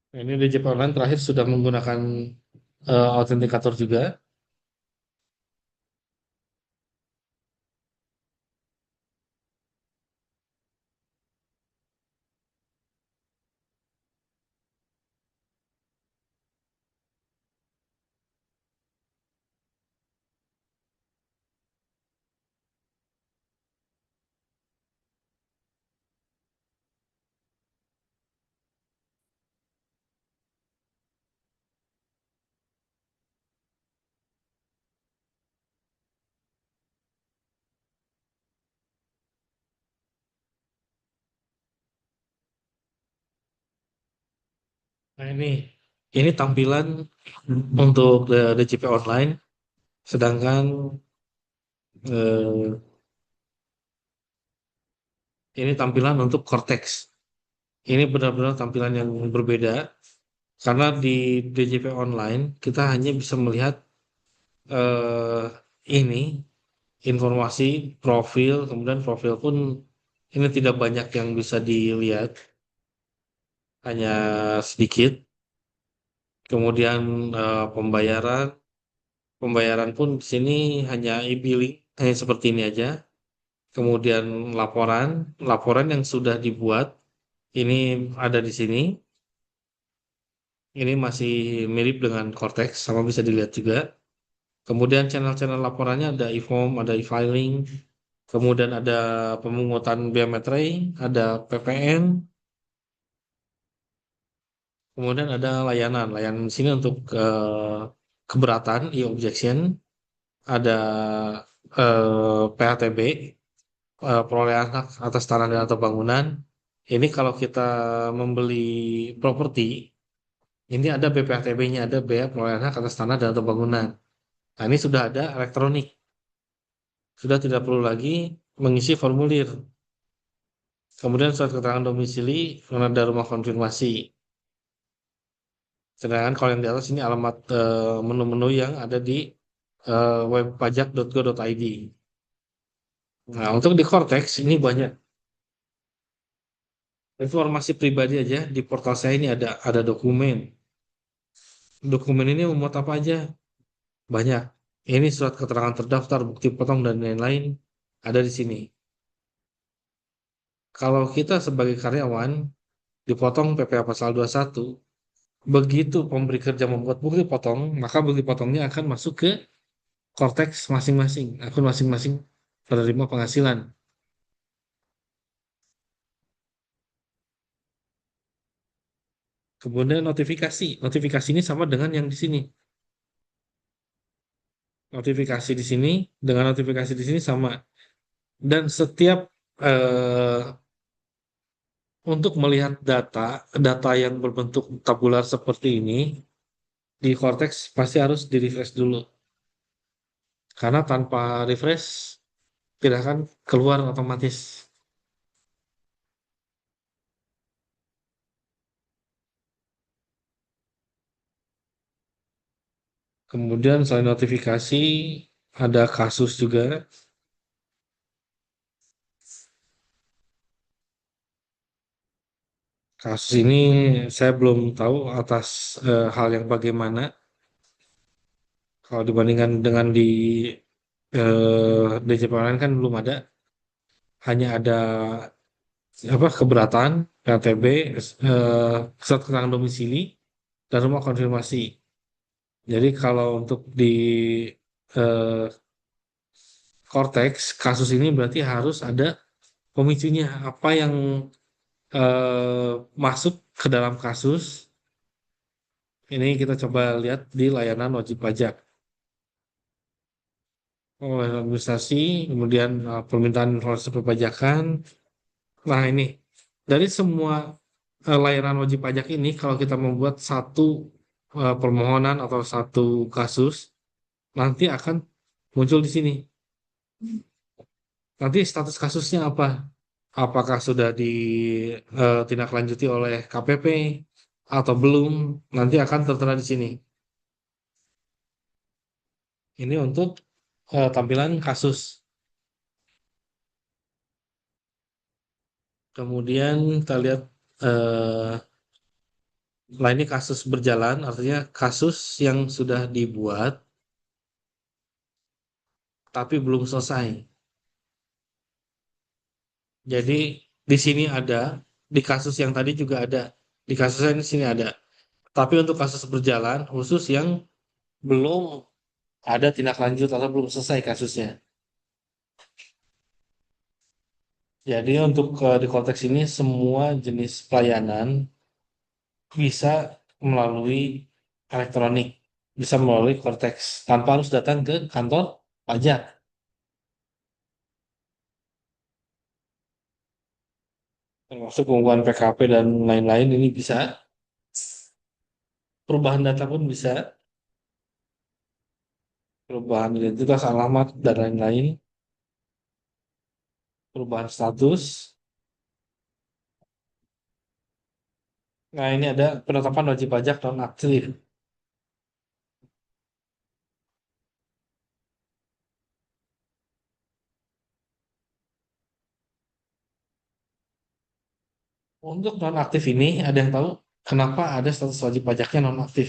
Ini DJP online terakhir sudah menggunakan autentikator juga. Nah ini tampilan untuk DJP online, sedangkan eh, ini tampilan untuk Cortex. Ini benar-benar tampilan yang berbeda karena di DJP online kita hanya bisa melihat eh, ini informasi profil, kemudian profil pun ini tidak banyak yang bisa dilihat, hanya sedikit. Kemudian pembayaran, pembayaran pun di sini hanya e-billing, hanya seperti ini aja. Kemudian laporan, laporan yang sudah dibuat ini ada di sini. Ini masih mirip dengan Cortex, sama bisa dilihat juga. Kemudian channel-channel laporannya ada e-form, ada e-filing, kemudian ada pemungutan biometri, ada PPN, kemudian ada layanan. Layanan di sini untuk keberatan, e-objection, ada PHTB, perolehan hak atas tanah dan atau bangunan. Ini kalau kita membeli properti, ini ada BPHTB-nya, ada bea perolehan hak atas tanah dan atau bangunan. Nah, ini sudah ada elektronik, sudah tidak perlu lagi mengisi formulir. Kemudian surat keterangan domisili, ada rumah konfirmasi. Sedangkan kalau yang di atas ini alamat menu-menu yang ada di web pajak.go.id. Nah, untuk di Cortex ini banyak informasi pribadi aja. Di portal saya ini ada dokumen. Dokumen ini memuat apa aja? Banyak. Ini surat keterangan terdaftar, bukti potong dan lain-lain ada di sini. Kalau kita sebagai karyawan dipotong PPh pasal 21, begitu pemberi kerja membuat bukti potong, maka bukti potongnya akan masuk ke Cortex masing-masing, akun masing-masing penerima penghasilan. Kemudian notifikasi. Notifikasi ini sama dengan yang di sini. Notifikasi di sini dengan notifikasi di sini sama. Dan setiap eh, untuk melihat data yang berbentuk tabular seperti ini di Cortex pasti harus di refresh dulu. Karena tanpa refresh tidak akan keluar otomatis. Kemudian selain notifikasi ada kasus juga. Kasus ini saya belum tahu atas hal yang bagaimana. Kalau dibandingkan dengan di DJP online kan belum ada, hanya ada apa keberatan, PTB, surat keterangan domisili, dan rumah konfirmasi. Jadi kalau untuk di eh, Cortex kasus ini berarti harus ada pemicunya, apa yang masuk ke dalam kasus. Ini kita coba lihat di layanan wajib pajak. Oleh administrasi, kemudian permintaan informasi perpajakan. Nah, ini dari semua layanan wajib pajak ini, kalau kita membuat satu permohonan atau satu kasus, nanti akan muncul di sini. Nanti status kasusnya apa? Apakah sudah ditindaklanjuti oleh KPP atau belum? Nanti akan tertera di sini. Ini untuk tampilan kasus. Kemudian kita lihat eh, nah ini kasus berjalan, artinya kasus yang sudah dibuat tapi belum selesai. Jadi di sini ada, di kasus yang tadi juga ada, di kasus yang di sini ada. Tapi untuk kasus berjalan khusus yang belum ada tindak lanjut atau belum selesai kasusnya. Jadi untuk di konteks ini semua jenis pelayanan bisa melalui elektronik, bisa melalui Cortex tanpa harus datang ke kantor pajak. Termasuk pembuatan PKP dan lain-lain ini bisa. perubahan data pun bisa, perubahan identitas, alamat, dan lain-lain, perubahan status. Nah, ini ada penetapan wajib pajak nonaktif. Untuk nonaktif ini, ada yang tahu kenapa ada status wajib pajaknya nonaktif?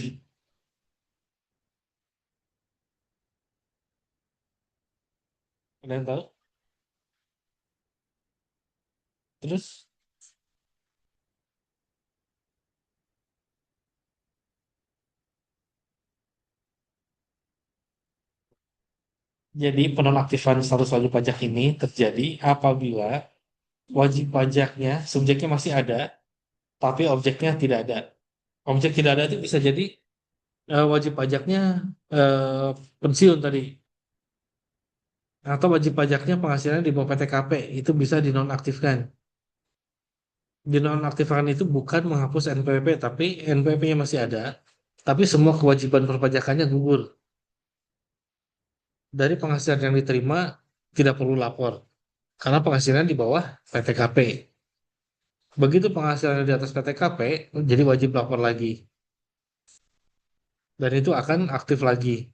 Ada yang tahu? Terus, jadi penonaktifan status wajib pajak ini terjadi apabila wajib pajaknya, subjeknya masih ada, tapi objeknya tidak ada. Objek tidak ada itu bisa jadi wajib pajaknya eh, pensiun tadi, atau wajib pajaknya penghasilannya di bawah PTKP, itu bisa dinonaktifkan. Dinonaktifkan itu bukan menghapus NPWP, tapi NPWP-nya masih ada, tapi semua kewajiban perpajakannya gugur. Dari penghasilan yang diterima tidak perlu lapor, karena penghasilan di bawah PTKP. Begitu penghasilan di atas PTKP, jadi wajib lapor lagi. Dan itu akan aktif lagi.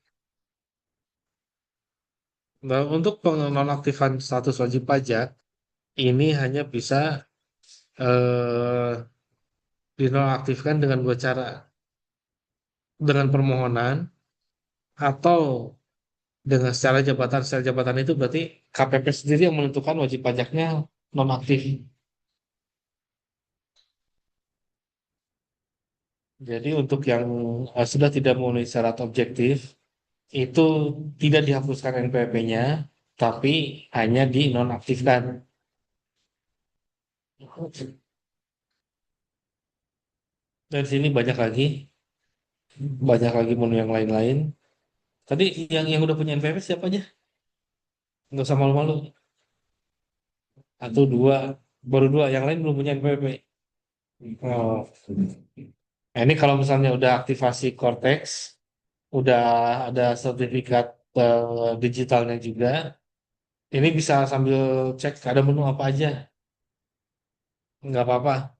Nah, untuk penonaktifan status wajib pajak, ini hanya bisa eh, dinonaktifkan dengan dua cara. Dengan permohonan atau dengan secara jabatan. Secara jabatan itu berarti KPP sendiri yang menentukan wajib pajaknya nonaktif. Jadi untuk yang sudah tidak memenuhi syarat objektif, itu tidak dihapuskan NPWP-nya, tapi hanya dinonaktifkan. Dan di sini banyak lagi menu yang lain-lain. Tadi yang udah punya NPWP siapa aja? Nggak usah malu-malu. Atau dua, baru dua, yang lain belum punya NPWP. Oh. Nah, ini kalau misalnya udah aktivasi Cortex, udah ada sertifikat digitalnya juga, ini bisa sambil cek ada menu apa aja, nggak apa-apa,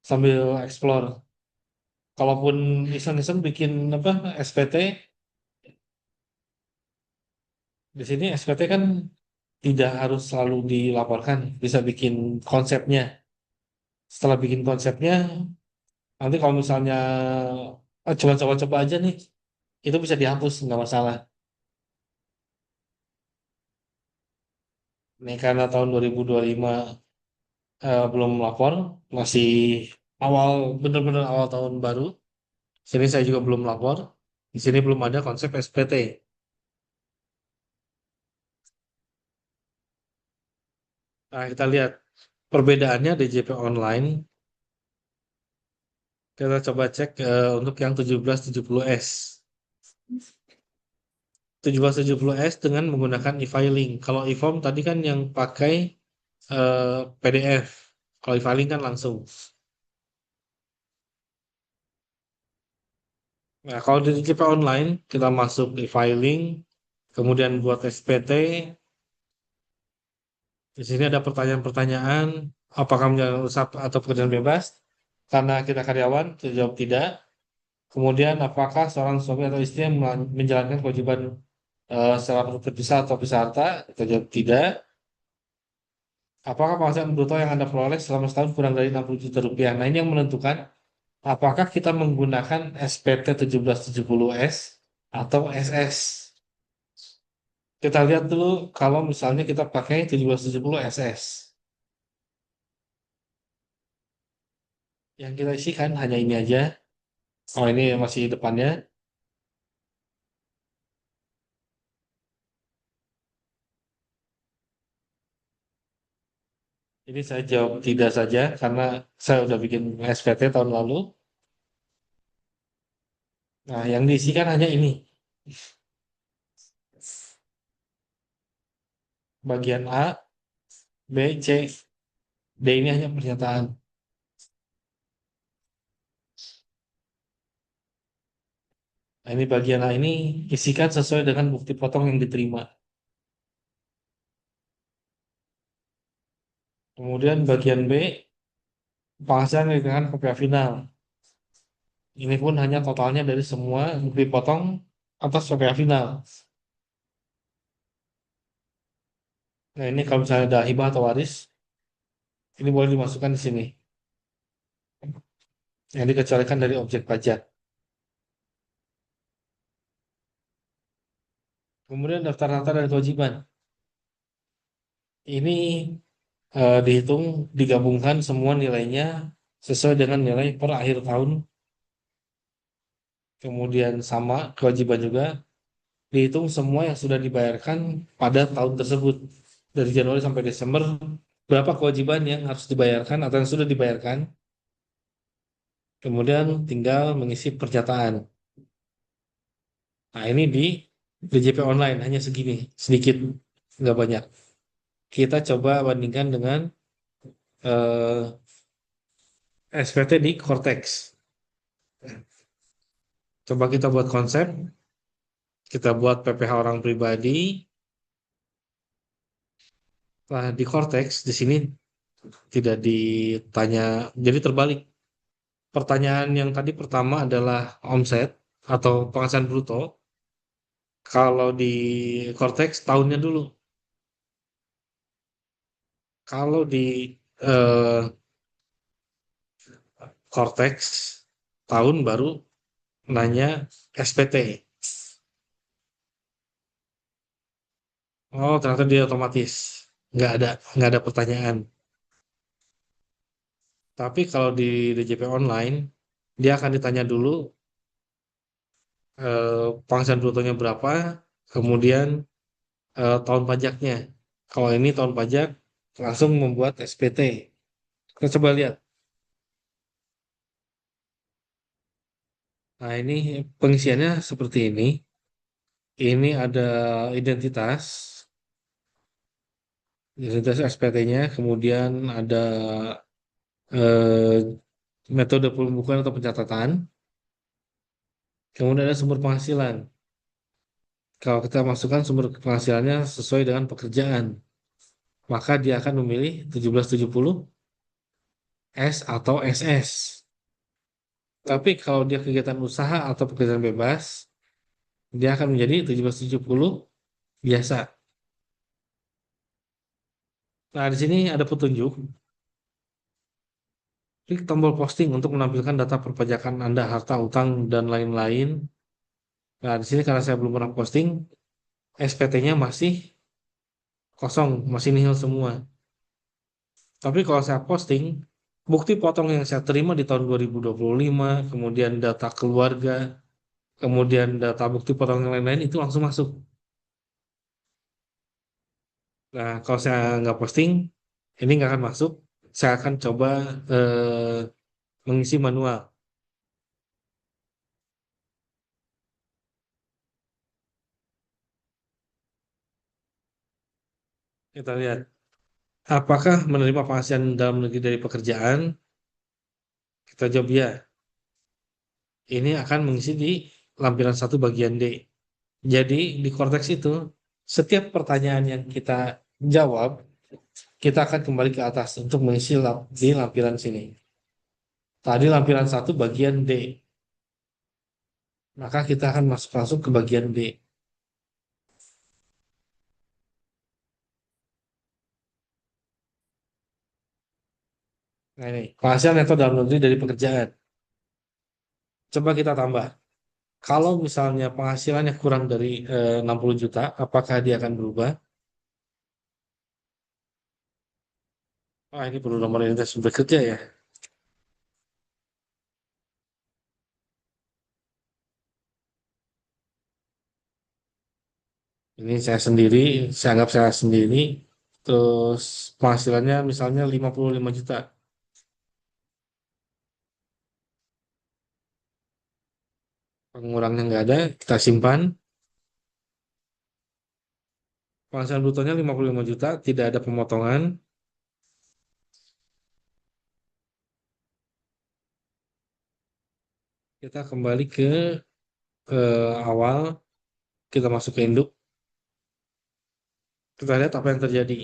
sambil explore. Kalaupun iseng-iseng bikin apa SPT, di sini SPT kan tidak harus selalu dilaporkan, bisa bikin konsepnya. Setelah bikin konsepnya, nanti kalau misalnya coba coba-coba aja nih, itu bisa dihapus, nggak masalah. Ini karena tahun 2025 belum lapor, masih awal, bener-bener awal tahun baru. Sini saya juga belum lapor. Di sini belum ada konsep SPT. Nah, kita lihat perbedaannya DJP online. Kita coba cek untuk yang 1770S. 1770S dengan menggunakan e-filing. Kalau e-form tadi kan yang pakai PDF. Kalau e-filing kan langsung. Nah, kalau di DJP online, kita masuk e-filing, kemudian buat SPT. Di sini ada pertanyaan-pertanyaan, apakah menjalankan usaha atau pekerjaan bebas? Karena kita karyawan, kita jawab tidak. Kemudian, apakah seorang suami atau istri yang menjalankan kewajiban secara terpisah atau pisah harta? Kita jawab tidak. Apakah penghasilan bruto yang Anda peroleh selama setahun kurang dari 60 juta rupiah? Nah, ini yang menentukan apakah kita menggunakan SPT 1770S atau SS. Kita lihat dulu kalau misalnya kita pakai 1770 SS. Yang kita isikan hanya ini aja. Oh, ini masih depannya. Ini saya jawab tidak saja karena saya udah bikin SPT tahun lalu. Nah, yang diisikan hanya ini. Bagian A, B, C, D ini hanya pernyataan. Nah, ini bagian A ini isikan sesuai dengan bukti potong yang diterima. Kemudian bagian B, penghasilan dengan KPA final. Ini pun hanya totalnya dari semua bukti potong atas KPA final. Nah, ini kalau misalnya ada hibah atau waris, ini boleh dimasukkan di sini. Yang dikecualikan dari objek pajak. Kemudian daftar harta dan kewajiban. Ini dihitung, digabungkan semua nilainya sesuai dengan nilai per akhir tahun. Kemudian sama kewajiban juga dihitung semua yang sudah dibayarkan pada tahun tersebut. Dari Januari sampai Desember, berapa kewajiban yang harus dibayarkan atau yang sudah dibayarkan. Kemudian tinggal mengisi pernyataan. Nah, ini di DJP online hanya segini, sedikit, nggak banyak. Kita coba bandingkan dengan eh, SPT di Cortex. Coba kita buat konsep, kita buat PPh orang pribadi. Nah, di Cortex di sini tidak ditanya, jadi terbalik. Pertanyaan yang tadi pertama adalah omset atau penghasilan bruto. Kalau di Cortex tahunnya dulu. Kalau di eh, Cortex tahun baru nanya SPT. Oh, ternyata dia otomatis. Nggak ada pertanyaan. Tapi kalau di DJP online, dia akan ditanya dulu penghasilan brutonya berapa, kemudian tahun pajaknya. Kalau ini tahun pajak, langsung membuat SPT. Kita coba lihat. Nah, ini pengisiannya seperti ini. Ini ada identitas, identitas SPT-nya, kemudian ada eh, metode pembukuan atau pencatatan, kemudian ada sumber penghasilan. Kalau kita masukkan sumber penghasilannya sesuai dengan pekerjaan, maka dia akan memilih 1770 S atau SS. Tapi kalau dia kegiatan usaha atau pekerjaan bebas, dia akan menjadi 1770 biasa. Nah, di sini ada petunjuk. Klik tombol posting untuk menampilkan data perpajakan Anda, harta, utang, dan lain-lain. Nah, di sini karena saya belum pernah posting, SPT-nya masih kosong, masih nihil semua. Tapi kalau saya posting, bukti potong yang saya terima di tahun 2025, kemudian data keluarga, kemudian data bukti potong yang lain-lain itu langsung masuk. Nah, kalau saya nggak posting, ini nggak akan masuk. Saya akan coba mengisi manual. Kita lihat, apakah menerima penghasilan dalam negeri dari pekerjaan? Kita jawab ya. Ini akan mengisi di lampiran 1 bagian D. Jadi di konteks itu, setiap pertanyaan yang kita jawab, kita akan kembali ke atas untuk mengisi di lampiran sini. Tadi lampiran 1 bagian D, maka kita akan masuk langsung ke bagian D. Nah ini, penghasilan neto dalam negeri dari pekerjaan. Coba kita tambah. Kalau misalnya penghasilannya kurang dari 60 juta, apakah dia akan berubah? Ah, ini perlu nomor identitas bekerja ya. Ini saya sendiri, saya anggap saya sendiri, terus penghasilannya misalnya 55 juta. Pengurangnya nggak ada, kita simpan. Penghasilan brutonya 55 juta, tidak ada pemotongan. Kita kembali ke awal, kita masuk ke induk, kita lihat apa yang terjadi.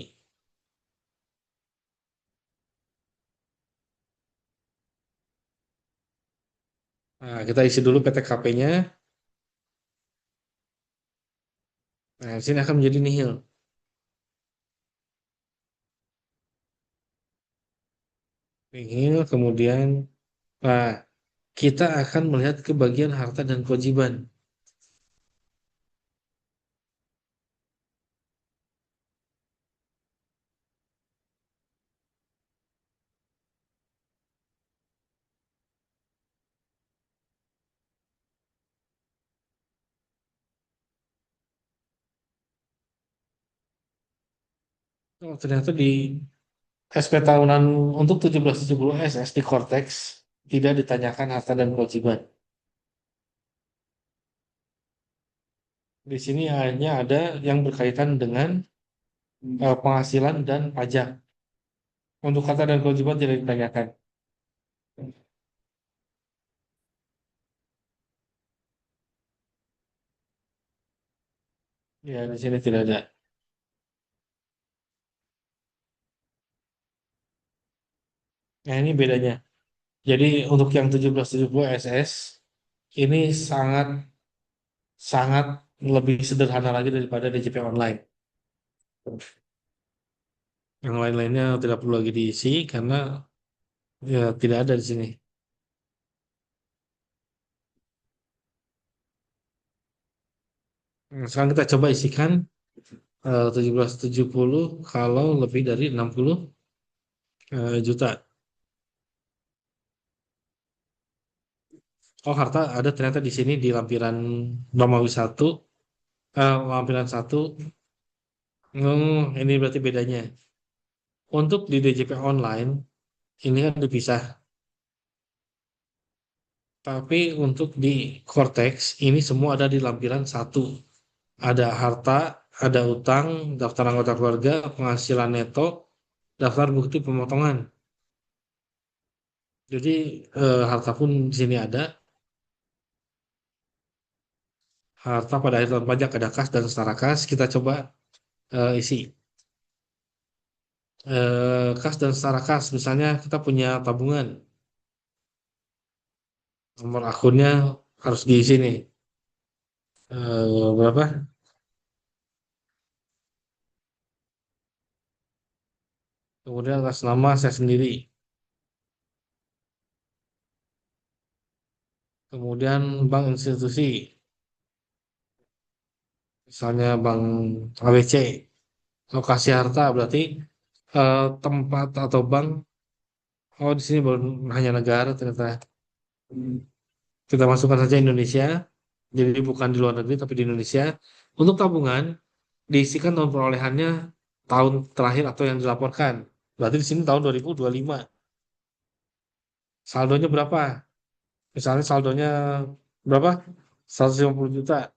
Nah, kita isi dulu PTKP-nya. Nah, di sini akan menjadi nihil. Nihil, kemudian, nah, kita akan melihat ke bagian harta dan kewajiban. Oh, ternyata di SP tahunan untuk 1770 SS di Cortex tidak ditanyakan harta dan kewajiban. Di sini hanya ada yang berkaitan dengan penghasilan dan pajak. Untuk harta dan kewajiban tidak ditanyakan. Ya, di sini tidak ada. Nah, ini bedanya. Jadi untuk yang 1770 SS ini sangat sangat lebih sederhana lagi daripada DJP online. Yang lain-lainnya tidak perlu lagi diisi karena ya tidak ada di sini. Nah, sekarang kita coba isikan 1770 kalau lebih dari 60 juta. Oh, harta ada ternyata di sini di lampiran Romawi satu, lampiran satu. Ini berarti bedanya. Untuk di DJP online ini kan dipisah. Tapi untuk di Cortex ini semua ada di lampiran satu. Ada harta, ada utang, daftar anggota keluarga, penghasilan neto, daftar bukti pemotongan. Jadi harta pun di sini ada. Harta pada akhir tahun pajak ada kas dan setara kas. Kita coba isi. Kas dan setara kas. Misalnya kita punya tabungan. Nomor akunnya harus diisi nih. Berapa? Kemudian atas nama saya sendiri. Kemudian bank institusi. Misalnya bank ABC. Lokasi harta berarti tempat atau bank. Oh, di sini baru hanya negara ternyata. Kita masukkan saja Indonesia. Jadi bukan di luar negeri tapi di Indonesia. Untuk tabungan diisikan tahun perolehannya tahun terakhir atau yang dilaporkan. Berarti di sini tahun 2025. Saldonya berapa? Misalnya saldonya berapa? 150 juta.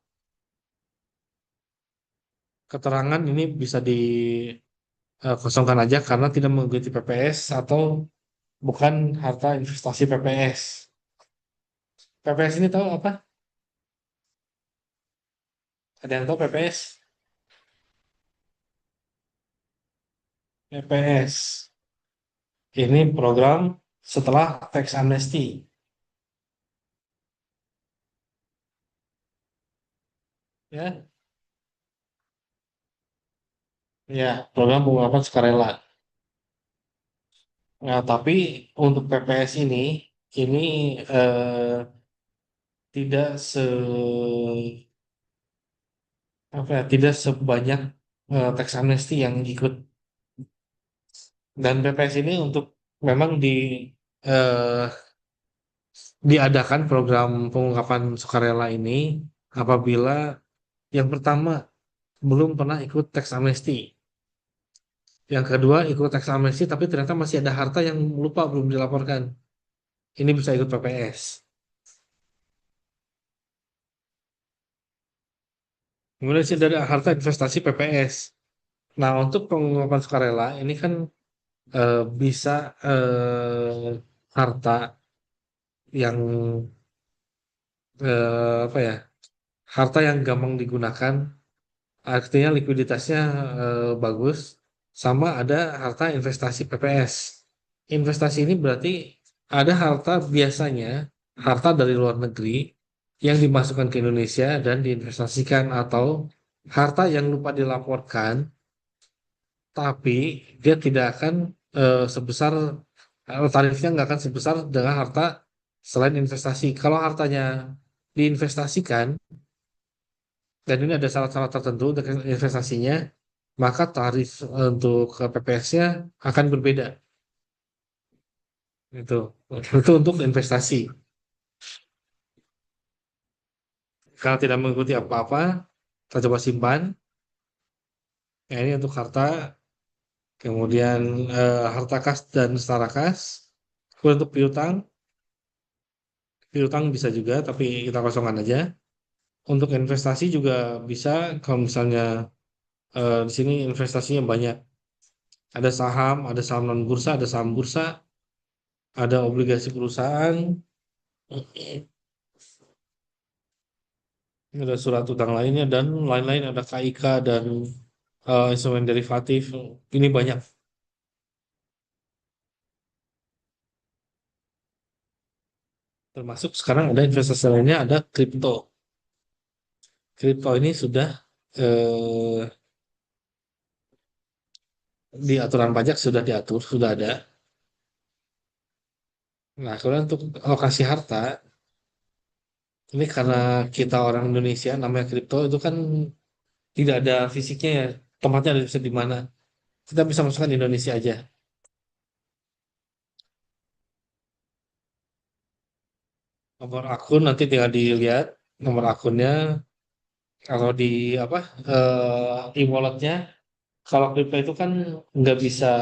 Keterangan ini bisa dikosongkan aja karena tidak mengikuti PPS atau bukan harta investasi PPS. PPS ini tahu apa? Ada yang tahu PPS? PPS ini program setelah tax amnesty. Ya, ya, program penguapan sukarela. Nah, tapi untuk PPS ini tidak apa ya, tidak sebanyak tax amnesty yang ikut. Dan PPS ini untuk memang eh, diadakan program pengungkapan sukarela ini apabila yang pertama belum pernah ikut tax amnesty, yang kedua ikut tax amnesty tapi ternyata masih ada harta yang lupa belum dilaporkan. Ini bisa ikut PPS. Kemudian sih dari harta investasi PPS. Nah, untuk pengungkapan sukarela ini kan bisa harta yang apa ya? harta yang gampang digunakan, artinya likuiditasnya bagus, sama ada harta investasi PPS. Investasi ini berarti ada harta biasanya, harta dari luar negeri yang dimasukkan ke Indonesia dan diinvestasikan atau harta yang lupa dilaporkan, tapi dia tidak akan sebesar tarifnya nggak akan sebesar dengan harta selain investasi. Kalau hartanya diinvestasikan dan ini ada syarat-syarat tertentu dengan investasinya, maka tarif untuk PPS-nya akan berbeda. Itu untuk investasi. Kalau tidak mengikuti apa-apa, kita coba simpan. Ya, ini untuk harta, kemudian harta kas dan setara kas. Kemudian untuk piutang, piutang bisa juga, tapi kita kosongkan aja. Untuk investasi juga bisa, kalau misalnya di sini investasinya banyak. Ada saham non bursa, ada saham bursa, ada obligasi perusahaan, ada surat utang lainnya dan lain-lain, ada KIK dan instrumen derivatif. Ini banyak. Termasuk sekarang ada investasi lainnya, ada kripto. Kripto ini sudah eh, di aturan pajak sudah diatur, sudah ada. Nah, kemudian untuk alokasi harta, ini karena kita orang Indonesia, namanya kripto itu kan tidak ada fisiknya ya, tempatnya ada bisa di mana. Kita bisa masukkan di Indonesia aja. Nomor akun nanti tinggal dilihat nomor akunnya, kalau di apa e-walletnya. Kalau kripto itu kan nggak bisa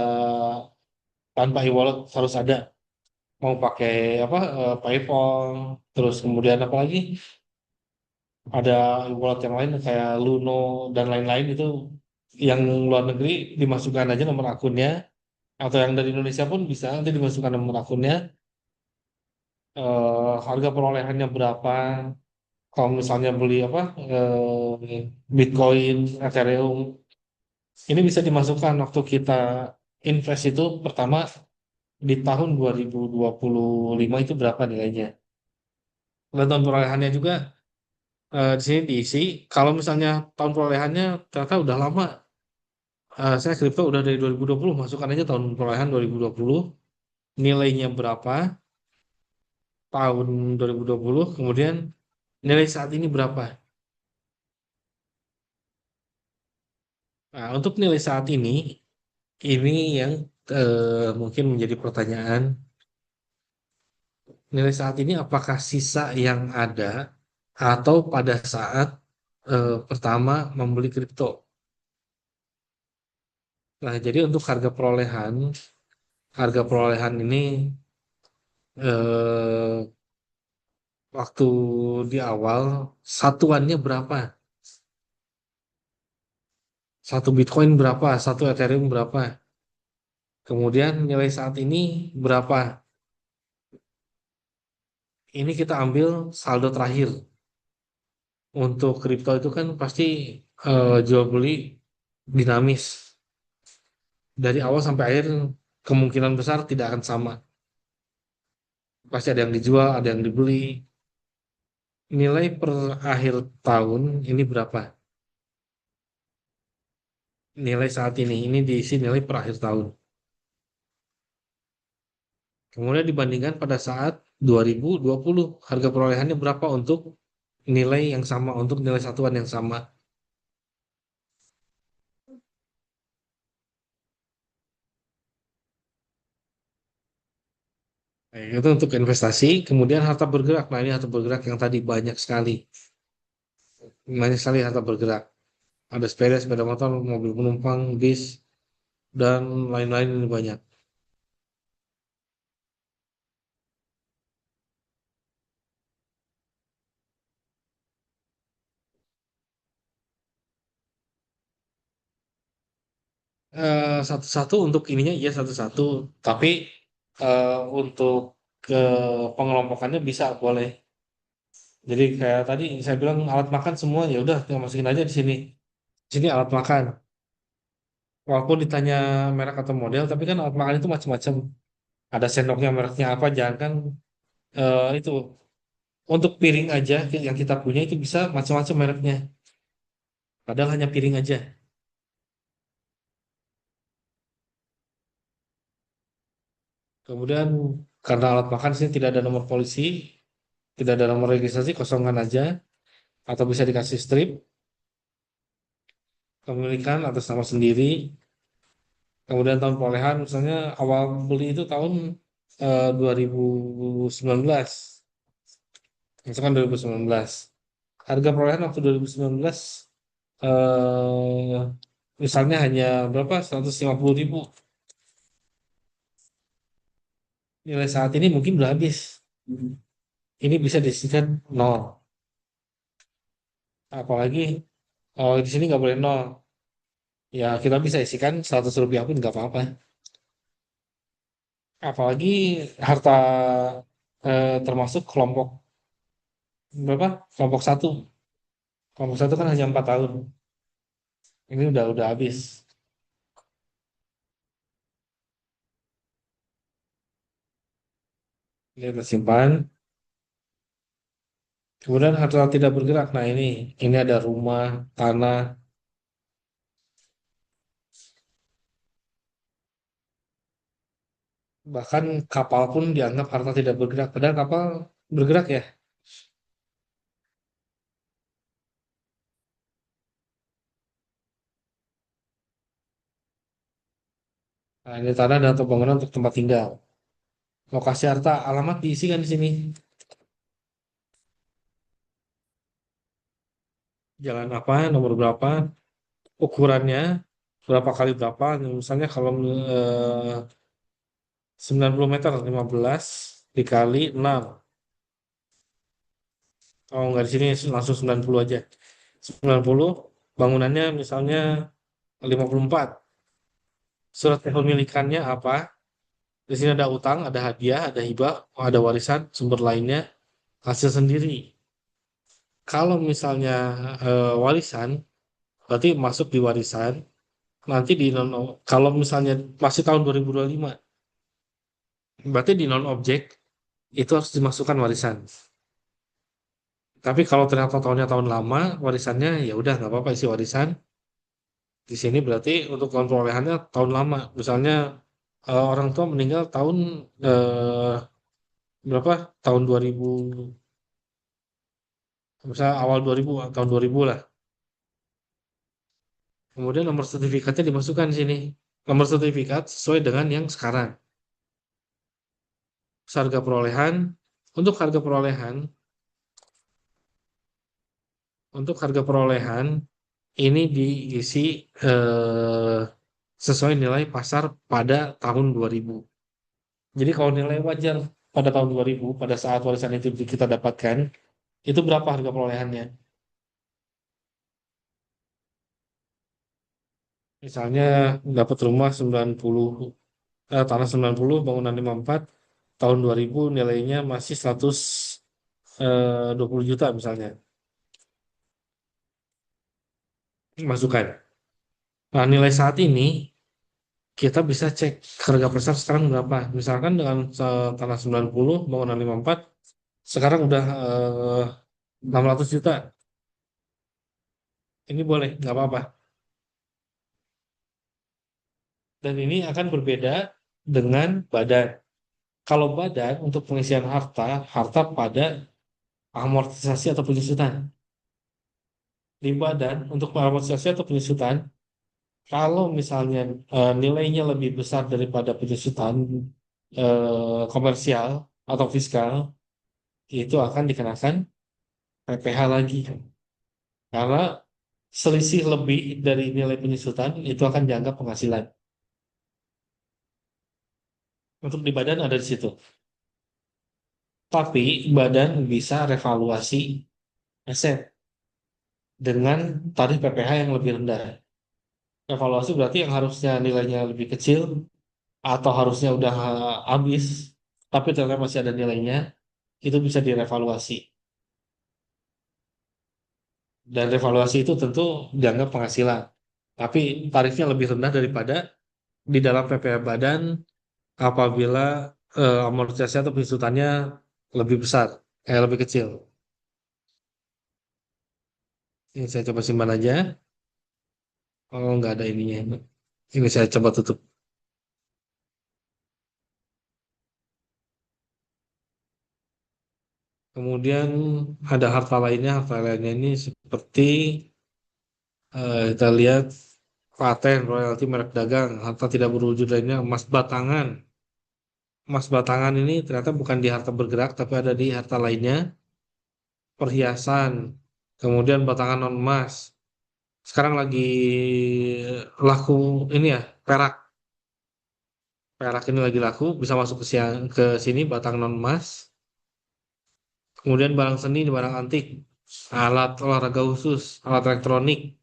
tanpa e-wallet, harus ada. Mau pakai apa PayPal, terus kemudian apa lagi? Ada e-wallet yang lain kayak Luno dan lain-lain itu yang luar negeri dimasukkan aja nomor akunnya, atau yang dari Indonesia pun bisa nanti dimasukkan nomor akunnya, harga perolehannya berapa, kalau misalnya beli apa Bitcoin, Ethereum, ini bisa dimasukkan waktu kita invest itu pertama di tahun 2025 itu berapa nilainya. Dan tahun perolehannya juga di sini diisi. Kalau misalnya tahun perolehannya ternyata udah lama, saya kripto udah dari 2020, masukkan aja tahun perolehan 2020, nilainya berapa, tahun 2020, kemudian nilai saat ini berapa. Nah, untuk nilai saat ini yang mungkin menjadi pertanyaan, nilai saat ini apakah sisa yang ada atau pada saat pertama membeli kripto. Nah, jadi untuk harga perolehan ini eh, waktu di awal satuannya berapa? Satu Bitcoin berapa? Satu Ethereum berapa? Kemudian nilai saat ini berapa? Ini kita ambil saldo terakhir. Untuk kripto itu kan pasti jual beli dinamis. Dari awal sampai akhir kemungkinan besar tidak akan sama. Pasti ada yang dijual, ada yang dibeli. Nilai per akhir tahun ini berapa? Nilai saat ini diisi nilai per akhir tahun. Kemudian dibandingkan pada saat 2020, harga perolehannya berapa untuk nilai yang sama, untuk nilai satuan yang sama. Nah, itu untuk investasi. Kemudian harta bergerak. Nah, ini harta bergerak yang tadi banyak sekali. Banyak sekali harta bergerak. Ada sepeda, sepeda motor, mobil penumpang, bis, dan lain-lain ini banyak. Satu-satu untuk ininya iya satu-satu, tapi untuk ke pengelompokannya bisa boleh. Jadi kayak tadi saya bilang alat makan semua ya udah tinggal masukin aja di sini. Di sini alat makan. Walaupun ditanya merek atau model, tapi kan alat makan itu macam-macam. Ada sendoknya mereknya apa, jangan kan itu untuk piring aja yang kita punya itu bisa macam-macam mereknya. Padahal hanya piring aja. Kemudian karena alat makan sini tidak ada nomor polisi, tidak ada nomor registrasi, kosongan aja, atau bisa dikasih strip kepemilikan atas nama sendiri. Kemudian tahun perolehan, misalnya awal beli itu tahun 2019, misalkan 2019. Harga perolehan waktu 2019 eh, misalnya hanya berapa? 150.000. Nilai saat ini mungkin udah habis. Ini bisa disisikan nol. Apalagi di sini nggak boleh nol. Ya kita bisa isikan 100 rupiah pun nggak apa-apa. Apalagi harta termasuk kelompok berapa? Kelompok satu. Kelompok satu kan hanya 4 tahun. Ini udah habis. Ini tersimpan. Kemudian harta tidak bergerak. Nah ini ada rumah, tanah, bahkan kapal pun dianggap harta tidak bergerak. Padahal kapal bergerak ya. Nah ini tanah dan atau bangunan untuk tempat tinggal. Lokasi harta, alamat diisikan di sini. Jalan apa, nomor berapa, ukurannya, berapa kali berapa. Misalnya kalau 90 meter, 15 dikali 6. Oh, nggak di sini langsung 90 aja. 90, bangunannya misalnya 54. Surat kepemilikannya apa? Di sini ada utang, ada hadiah, ada hibah, ada warisan, sumber lainnya, hasil sendiri. Kalau misalnya warisan, berarti masuk di warisan. Nanti di non, kalau misalnya masih tahun 2025, berarti di non objek itu harus dimasukkan warisan. Tapi kalau ternyata tahunnya tahun lama, warisannya ya udah nggak apa-apa isi warisan. Di sini berarti untuk tahun perolehannya tahun lama. Misalnya orang tua meninggal tahun berapa? Tahun 2000, misalnya awal 2000, tahun 2000 lah. Kemudian nomor sertifikatnya dimasukkan di sini. Nomor sertifikat sesuai dengan yang sekarang. Harga perolehan, untuk harga perolehan, untuk harga perolehan ini diisi eh, sesuai nilai pasar pada tahun 2000. Jadi kalau nilai wajar pada tahun 2000, pada saat warisan itu kita dapatkan, itu berapa harga perolehannya? Misalnya dapat rumah 90, tanah 90, bangunan 54, tahun 2000 nilainya masih 120 juta misalnya. Masukan. Nah, nilai saat ini kita bisa cek harga pasar sekarang berapa. Misalkan dengan tanah 90, bangunan 54, sekarang udah 600 juta. Ini boleh, nggak apa-apa. Dan ini akan berbeda dengan badan. Kalau badan untuk pengisian harta, harta pada amortisasi atau penyusutan. Di badan untuk amortisasi atau penyusutan, kalau misalnya nilainya lebih besar daripada penyusutan komersial atau fiskal, itu akan dikenakan PPh lagi. Karena selisih lebih dari nilai penyusutan itu akan dianggap penghasilan. Untuk di badan ada di situ. Tapi badan bisa revaluasi aset dengan tarif PPh yang lebih rendah. Revaluasi berarti yang harusnya nilainya lebih kecil atau harusnya udah habis, tapi ternyata masih ada nilainya, itu bisa direvaluasi. Dan revaluasi itu tentu dianggap penghasilan. Tapi tarifnya lebih rendah daripada di dalam PPh Badan apabila amortisasi atau penyesuaiannya lebih besar, lebih kecil. Ini saya coba simpan aja. Oh, nggak ada ininya. Ini saya coba tutup. Kemudian ada harta lainnya. Harta lainnya ini seperti kita lihat paten, royalti, merek dagang, harta tidak berwujud lainnya, emas batangan. Emas batangan ini ternyata bukan di harta bergerak, tapi ada di harta lainnya, perhiasan, kemudian batangan non emas. Sekarang lagi laku ini ya, perak. Perak ini lagi laku, bisa masuk ke sini batang non emas. Kemudian barang seni, barang antik, alat olahraga khusus, alat elektronik.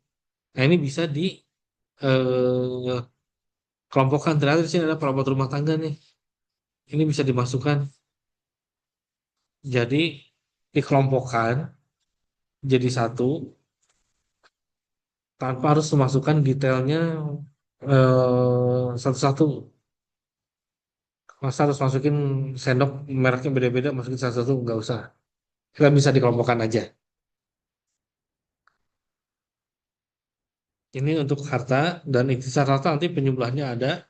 Nah, ini bisa di eh, kelompokkan. Ternyata di sini ada perabot rumah tangga nih. Ini bisa dimasukkan. Jadi dikelompokkan jadi satu tanpa harus memasukkan detailnya satu-satu. Masa harus masukin sendok mereknya beda-beda, masukin satu-satu, nggak usah. Kita bisa dikelompokkan aja. Ini untuk harta dan ikhtisar harta nanti penyebelahnya ada.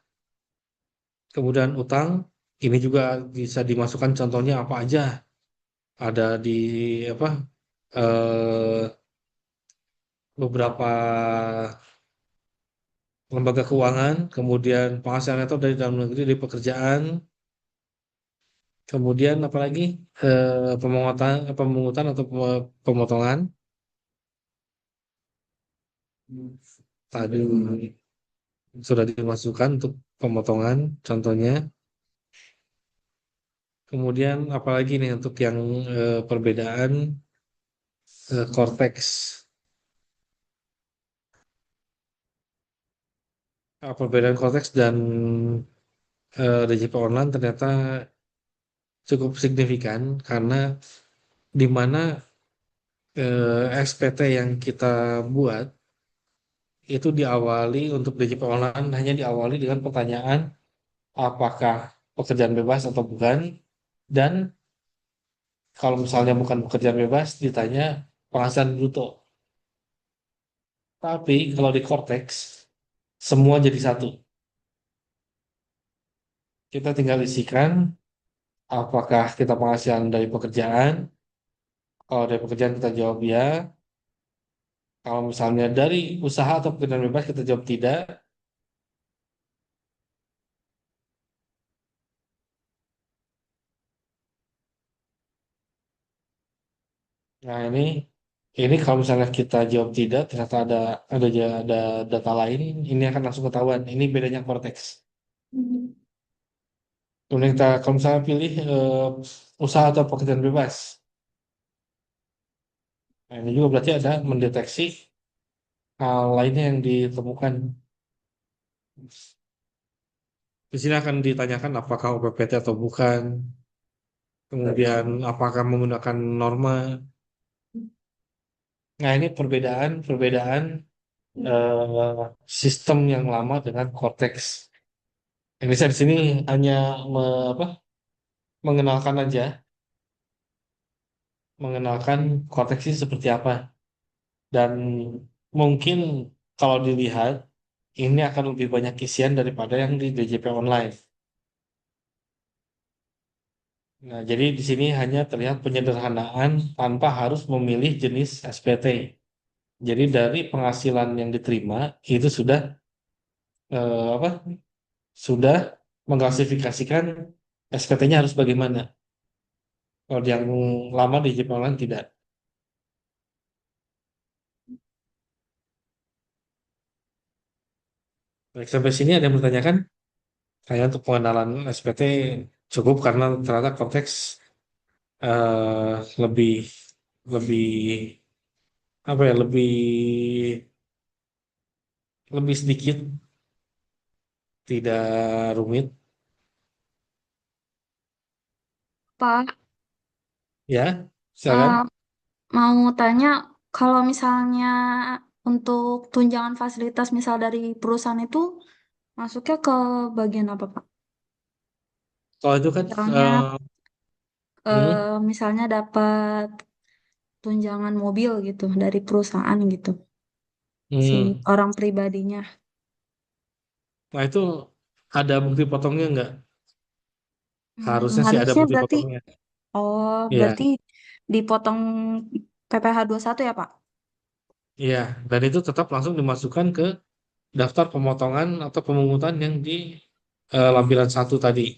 Kemudian utang, ini juga bisa dimasukkan contohnya apa aja. Ada di apa beberapa lembaga keuangan, kemudian penghasilan netto dari dalam negeri, dari pekerjaan, kemudian apalagi pemungutan atau pemotongan. Tadi sudah dimasukkan untuk pemotongan, contohnya. Kemudian apalagi nih untuk yang perbedaan cortex. Perbedaan konteks dan DJP online ternyata cukup signifikan karena di mana SPT yang kita buat itu diawali untuk DJP online hanya diawali dengan pertanyaan apakah pekerjaan bebas atau bukan, dan kalau misalnya bukan pekerjaan bebas ditanya penghasilan bruto. Tapi kalau di Cortex semua jadi satu. Kita tinggal isikan apakah kita penghasilan dari pekerjaan. Kalau dari pekerjaan kita jawab ya. Kalau misalnya dari usaha atau pekerjaan bebas kita jawab tidak. Nah, ini kalau misalnya kita jawab tidak, ternyata ada data lain, ini akan langsung ketahuan. Ini bedanya konteks. Kemudian kita kalau misalnya pilih usaha atau pekerjaan bebas. Nah, ini juga berarti ada mendeteksi hal lainnya yang ditemukan. Di sini akan ditanyakan apakah OPPT atau bukan, kemudian apakah menggunakan norma. Nah, ini perbedaan sistem yang lama dengan Cortex. Ini saya di sini hanya mengenalkan aja, mengenalkan Cortex ini seperti apa. Dan mungkin kalau dilihat, ini akan lebih banyak isian daripada yang di DJP online. Nah, jadi di sini hanya terlihat penyederhanaan tanpa harus memilih jenis SPT. Jadi dari penghasilan yang diterima itu sudah apa? Sudah mengklasifikasikan SPT-nya harus bagaimana. Kalau yang lama di Jepang online tidak. Baik, sampai sini ada yang bertanyakan? Saya untuk pengenalan SPT cukup karena ternyata konteks lebih lebih apa ya lebih sedikit, tidak rumit Pak, ya. eh, Silakan. mau tanya Kalau misalnya untuk tunjangan fasilitas misal dari perusahaan itu masuknya ke bagian apa, Pak? Kalau itu kan Misalnya, hmm, misalnya dapat tunjangan mobil gitu dari perusahaan gitu, si hmm. orang pribadinya. Nah itu ada bukti potongnya nggak? Harusnya sih ada Harusnya bukti berarti, potongnya. oh Iya, berarti dipotong PPh satu ya, Pak? iya. Dan itu tetap langsung dimasukkan ke daftar pemotongan atau pemungutan yang di lampiran satu tadi.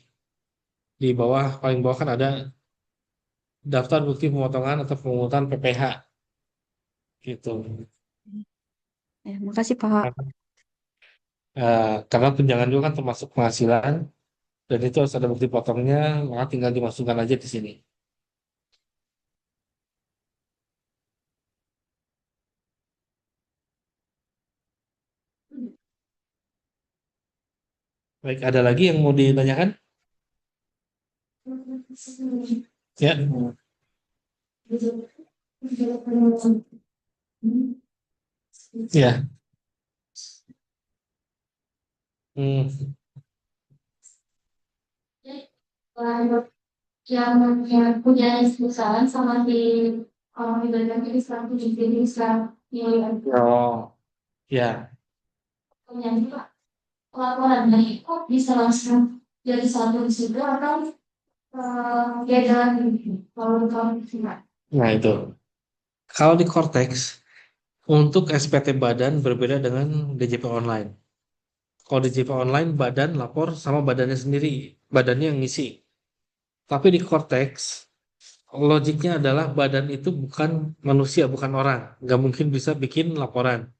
Di bawah, paling bawah kan ada daftar bukti pemotongan atau pemungutan PPh gitu. Ya, makasih, Pak. Karena tunjangan juga kan termasuk penghasilan dan itu harus ada bukti potongnya, maka tinggal dimasukkan aja di sini. Baik, ada lagi yang mau ditanyakan? Ya, ya. Hmm. Yang punya perusahaan sama di orang ibadah Islam tujuh jenis Islam yang Oh, ya. punya juga laporan dari kok bisa langsung jadi satu di situ atau dia jalan kalau di kalau tidak. Nah, itu. Kalau di Cortex, untuk SPT badan berbeda dengan DJP online. Kalau DJP online, badan lapor sama badannya sendiri. Badannya yang ngisi. Tapi di Cortex, logiknya adalah badan itu bukan manusia, bukan orang. Nggak mungkin bisa bikin laporan.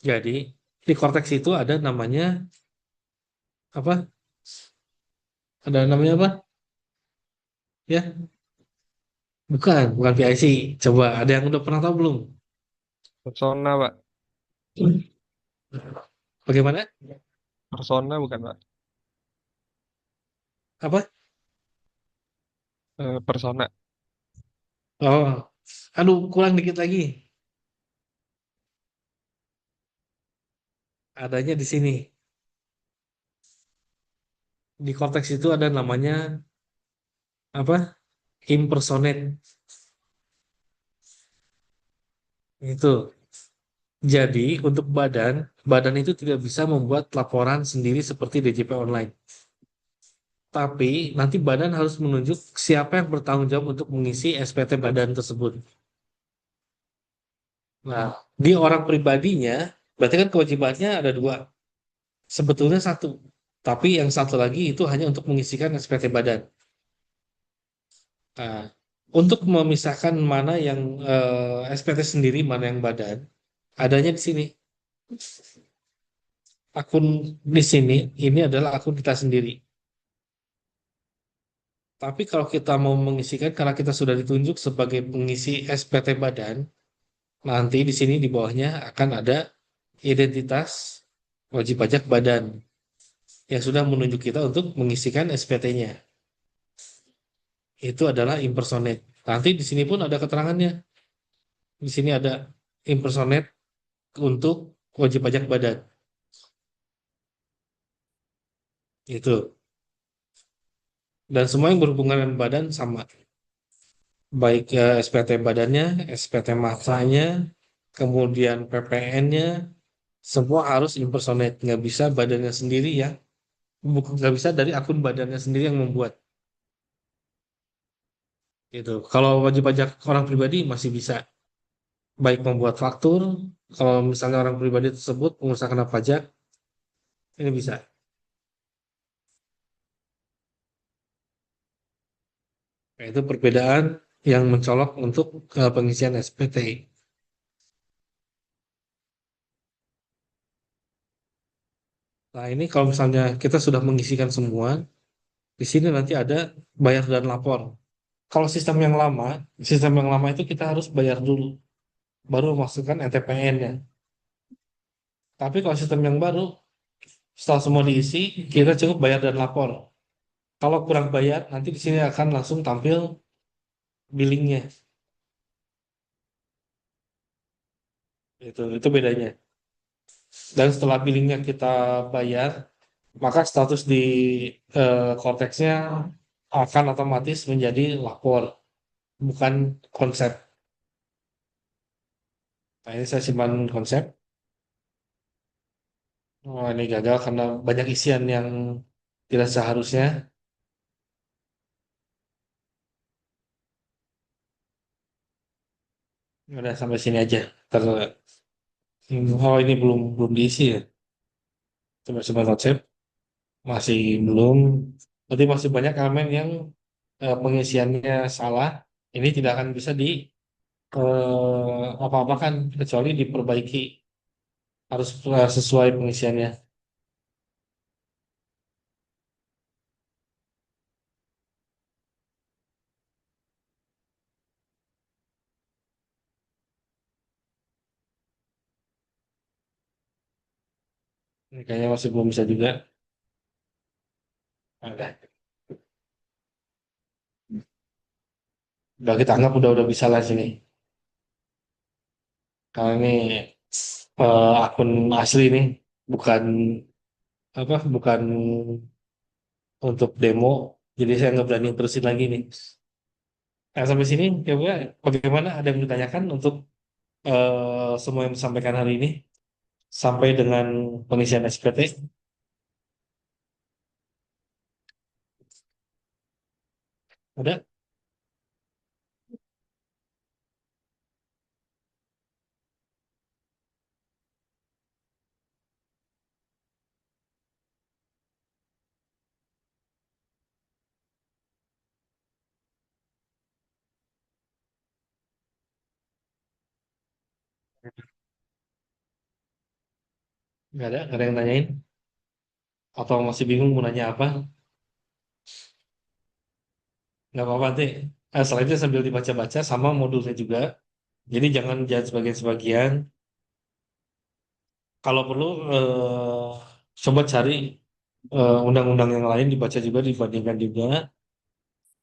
Jadi, di Cortex itu ada namanya, apa? Ada namanya apa? Ya, bukan PIC. Coba, ada yang udah pernah tahu belum? Persona, Pak. Bagaimana? Persona bukan, Pak. Apa? Persona. Oh, aduh, kurang dikit lagi. Adanya di sini. Di konteks itu ada namanya apa? Impersonate. Itu. Jadi untuk badan, badan itu tidak bisa membuat laporan sendiri seperti DJP online. Tapi nanti badan harus menunjuk siapa yang bertanggung jawab untuk mengisi SPT badan tersebut. Nah, di orang pribadinya, berarti kan kewajibannya ada dua. Sebetulnya satu. Tapi yang satu lagi itu hanya untuk mengisikan SPT badan. Nah, untuk memisahkan mana yang SPT sendiri, mana yang badan, adanya di sini. Akun di sini, ini adalah akun kita sendiri. Tapi kalau kita mau mengisikan, karena kita sudah ditunjuk sebagai pengisi SPT badan, nanti di sini di bawahnya akan ada identitas wajib pajak badan yang sudah menunjuk kita untuk mengisikan SPT-nya. Itu adalah impersonate. Nanti di sini pun ada keterangannya. Di sini ada impersonate untuk wajib pajak badan. Itu. Dan semua yang berhubungan dengan badan sama. Baik SPT badannya, SPT masanya, kemudian PPN-nya, semua harus impersonate. Nggak bisa badannya sendiri ya. Nggak bisa dari akun badannya sendiri yang membuat. Gitu. Kalau wajib pajak orang pribadi masih bisa. Baik membuat faktur, kalau misalnya orang pribadi tersebut pengusaha kena pajak, ini bisa. Nah, itu perbedaan yang mencolok untuk pengisian SPT. Nah, ini kalau misalnya kita sudah mengisikan semua, di sini nanti ada bayar dan lapor. Kalau sistem yang lama itu kita harus bayar dulu, baru masukkan NTPN-nya. Tapi kalau sistem yang baru, setelah semua diisi, kita cukup bayar dan lapor. Kalau kurang bayar, nanti di sini akan langsung tampil billingnya. Itu bedanya. Dan setelah billingnya kita bayar, maka status di konteksnya akan otomatis menjadi lapor, bukan konsep. Nah, ini saya simpan konsep. Oh, ini gagal karena banyak isian yang tidak seharusnya. Udah sampai sini aja. Oh, ini belum belum diisi ya. Coba simpan konsep. Masih belum. Berarti masih banyak elemen yang pengisiannya salah. Ini tidak akan bisa di apa-apakan kecuali diperbaiki. Harus sesuai pengisiannya. Ini kayaknya masih belum bisa juga. Ada. Udah kita anggap udah bisa lah sini. Karena ini akun asli nih, bukan bukan untuk demo. Jadi saya nggak berani terusin lagi nih. Nah, sampai sini ya Bu, bagaimana ada yang ditanyakan untuk semua yang disampaikan hari ini sampai dengan pengisian SPT? Ada? Nggak ada yang nanyain? Atau masih bingung mau nanya apa? Nggak apa-apa nanti. Selainnya sambil dibaca-baca sama modulnya juga. Jadi jangan jangan sebagian-sebagian. Kalau perlu coba cari undang-undang yang lain dibaca juga dibandingkan juga.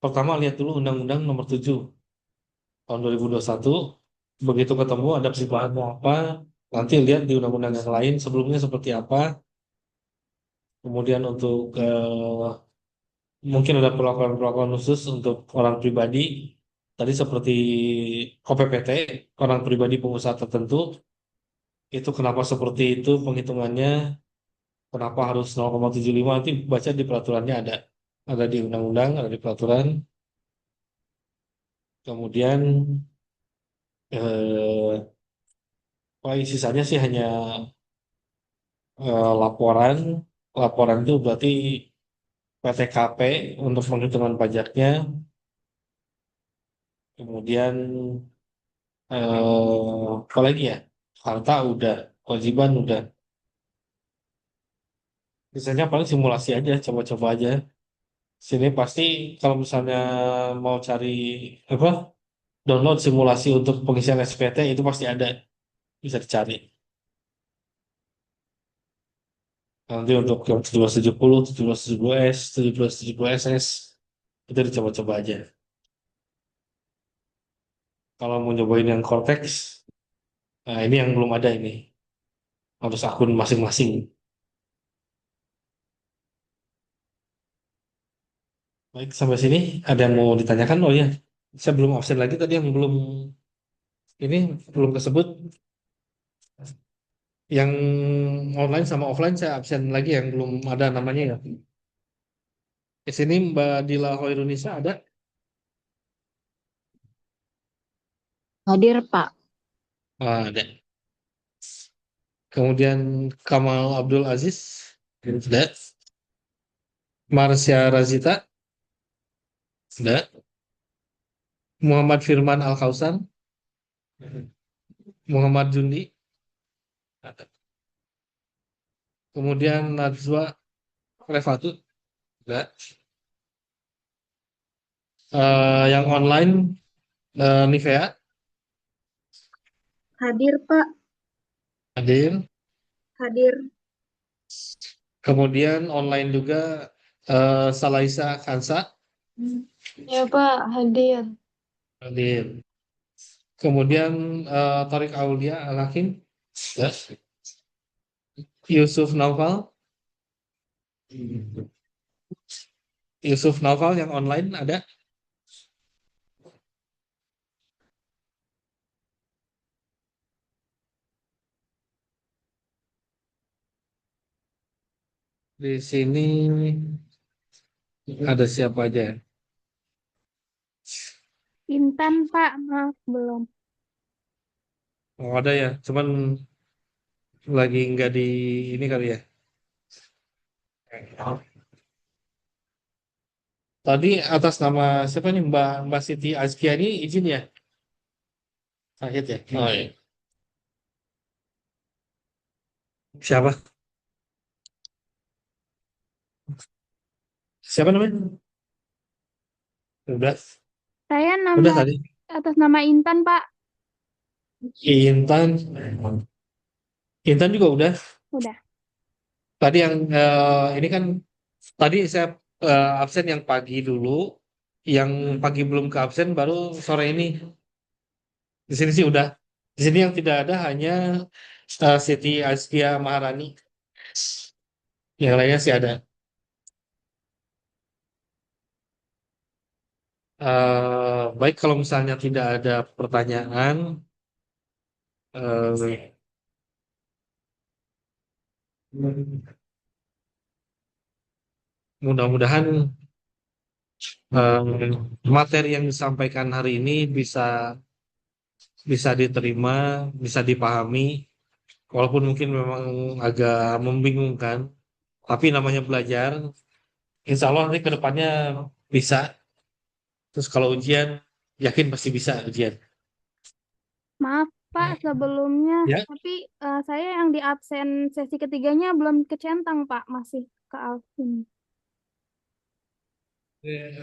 Pertama lihat dulu Undang-Undang Nomor 7 tahun 2021. Begitu ketemu ada perubahannya apa, nanti lihat di undang-undang yang lain sebelumnya seperti apa. Kemudian untuk mungkin ada perlakuan-perlakuan khusus untuk orang pribadi. Tadi seperti OPPT, orang pribadi pengusaha tertentu, itu kenapa seperti itu penghitungannya, kenapa harus 0,75 nanti baca di peraturannya ada. Ada di undang-undang, ada di peraturan. Kemudian eh, paling sisanya sih hanya laporan. Laporan itu berarti PTKP untuk penghitungan pajaknya. Kemudian apa lagi ya? Harta udah, kewajiban udah. Sisanya paling simulasi aja, coba-coba aja. Sini pasti kalau misalnya mau cari apa download simulasi untuk pengisian SPT itu pasti ada, bisa dicari. Nanti untuk yang 1770, 1770S, 1770SS itu dicoba-coba aja. Kalau mau nyobain yang Cortex, nah ini yang belum ada ini. Harus akun masing-masing. Baik, sampai sini ada yang mau ditanyakan? Oh ya, saya belum absen lagi tadi yang belum ini belum tersebut. Yang online sama offline saya absen lagi yang belum ada namanya ya. Di sini Mbak Dila Hoirunisa ada? Hadir, Pak. Ah, ada. Kemudian Kamal Abdul Aziz ada. Marsya Razita ada. Muhammad Firman Al Kausan, Muhammad Jundi ada. Kemudian Najwa Refatu ada. Yang online Nivea Hadir, Pak. hadir. Hadir. Kemudian online juga Salaisa Kansa Ya, Pak. Hadir. hadir. Kemudian Tarik Aulia Al Hakim Ya. Yusuf Naufal. Yusuf Naufal yang online ada? Di sini ada siapa aja? Intan, Pak. Maaf, belum. Oh, ada ya, cuman lagi nggak di ini kali ya. Tadi atas nama siapa nih Mbak Mbak Siti Azkia ini izin ya? Sakit ya? Oh iya. Siapa? Siapa namanya? Udah, Saya udah nama tadi. atas nama Intan, Pak. Intan, Intan juga udah. Udah. Tadi yang ini kan tadi saya absen yang pagi dulu, yang pagi belum ke absen baru sore ini. Di sini sih udah. Di sini yang tidak ada hanya Siti Azkia Maharani. Yang lainnya sih ada. Baik kalau misalnya tidak ada pertanyaan, eh, mudah-mudahan materi yang disampaikan hari ini bisa bisa diterima, bisa dipahami, walaupun mungkin memang agak membingungkan. Tapi namanya belajar, insya Allah nanti ke depannya bisa. Terus kalau ujian, yakin pasti bisa ujian. Maaf, Pak, sebelumnya. Ya, Tapi saya yang di absen sesi ketiganya belum kecentang, Pak. Masih ke Alvin.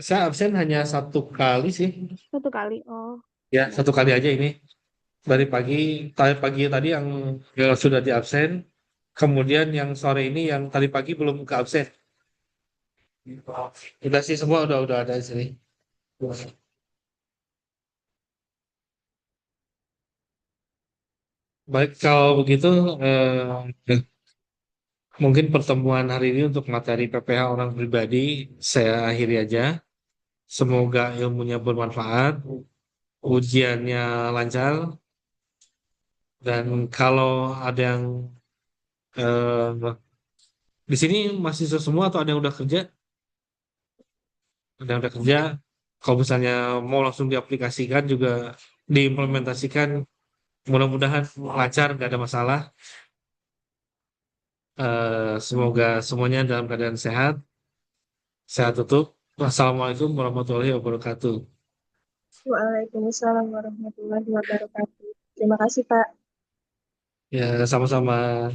saya absen hanya satu kali sih. Satu kali. Oh, Ya, ya. satu kali aja ini. Dari pagi tadi yang sudah di absen, kemudian yang sore ini yang tadi pagi belum ke absen. Udah sih semua udah ada di sini. Baik, kalau begitu mungkin pertemuan hari ini untuk materi PPH orang pribadi saya akhiri aja. Semoga ilmunya bermanfaat, ujiannya lancar, dan kalau ada yang eh, di sini mahasiswa semua atau ada yang udah kerja, ada yang udah kerja. Kalau misalnya mau langsung diaplikasikan juga diimplementasikan, mudah-mudahan lancar, nggak ada masalah. Semoga semuanya dalam keadaan sehat. Saya tutup. Wassalamualaikum warahmatullahi wabarakatuh. Waalaikumsalam warahmatullahi wabarakatuh. Terima kasih, Pak. Ya, sama-sama.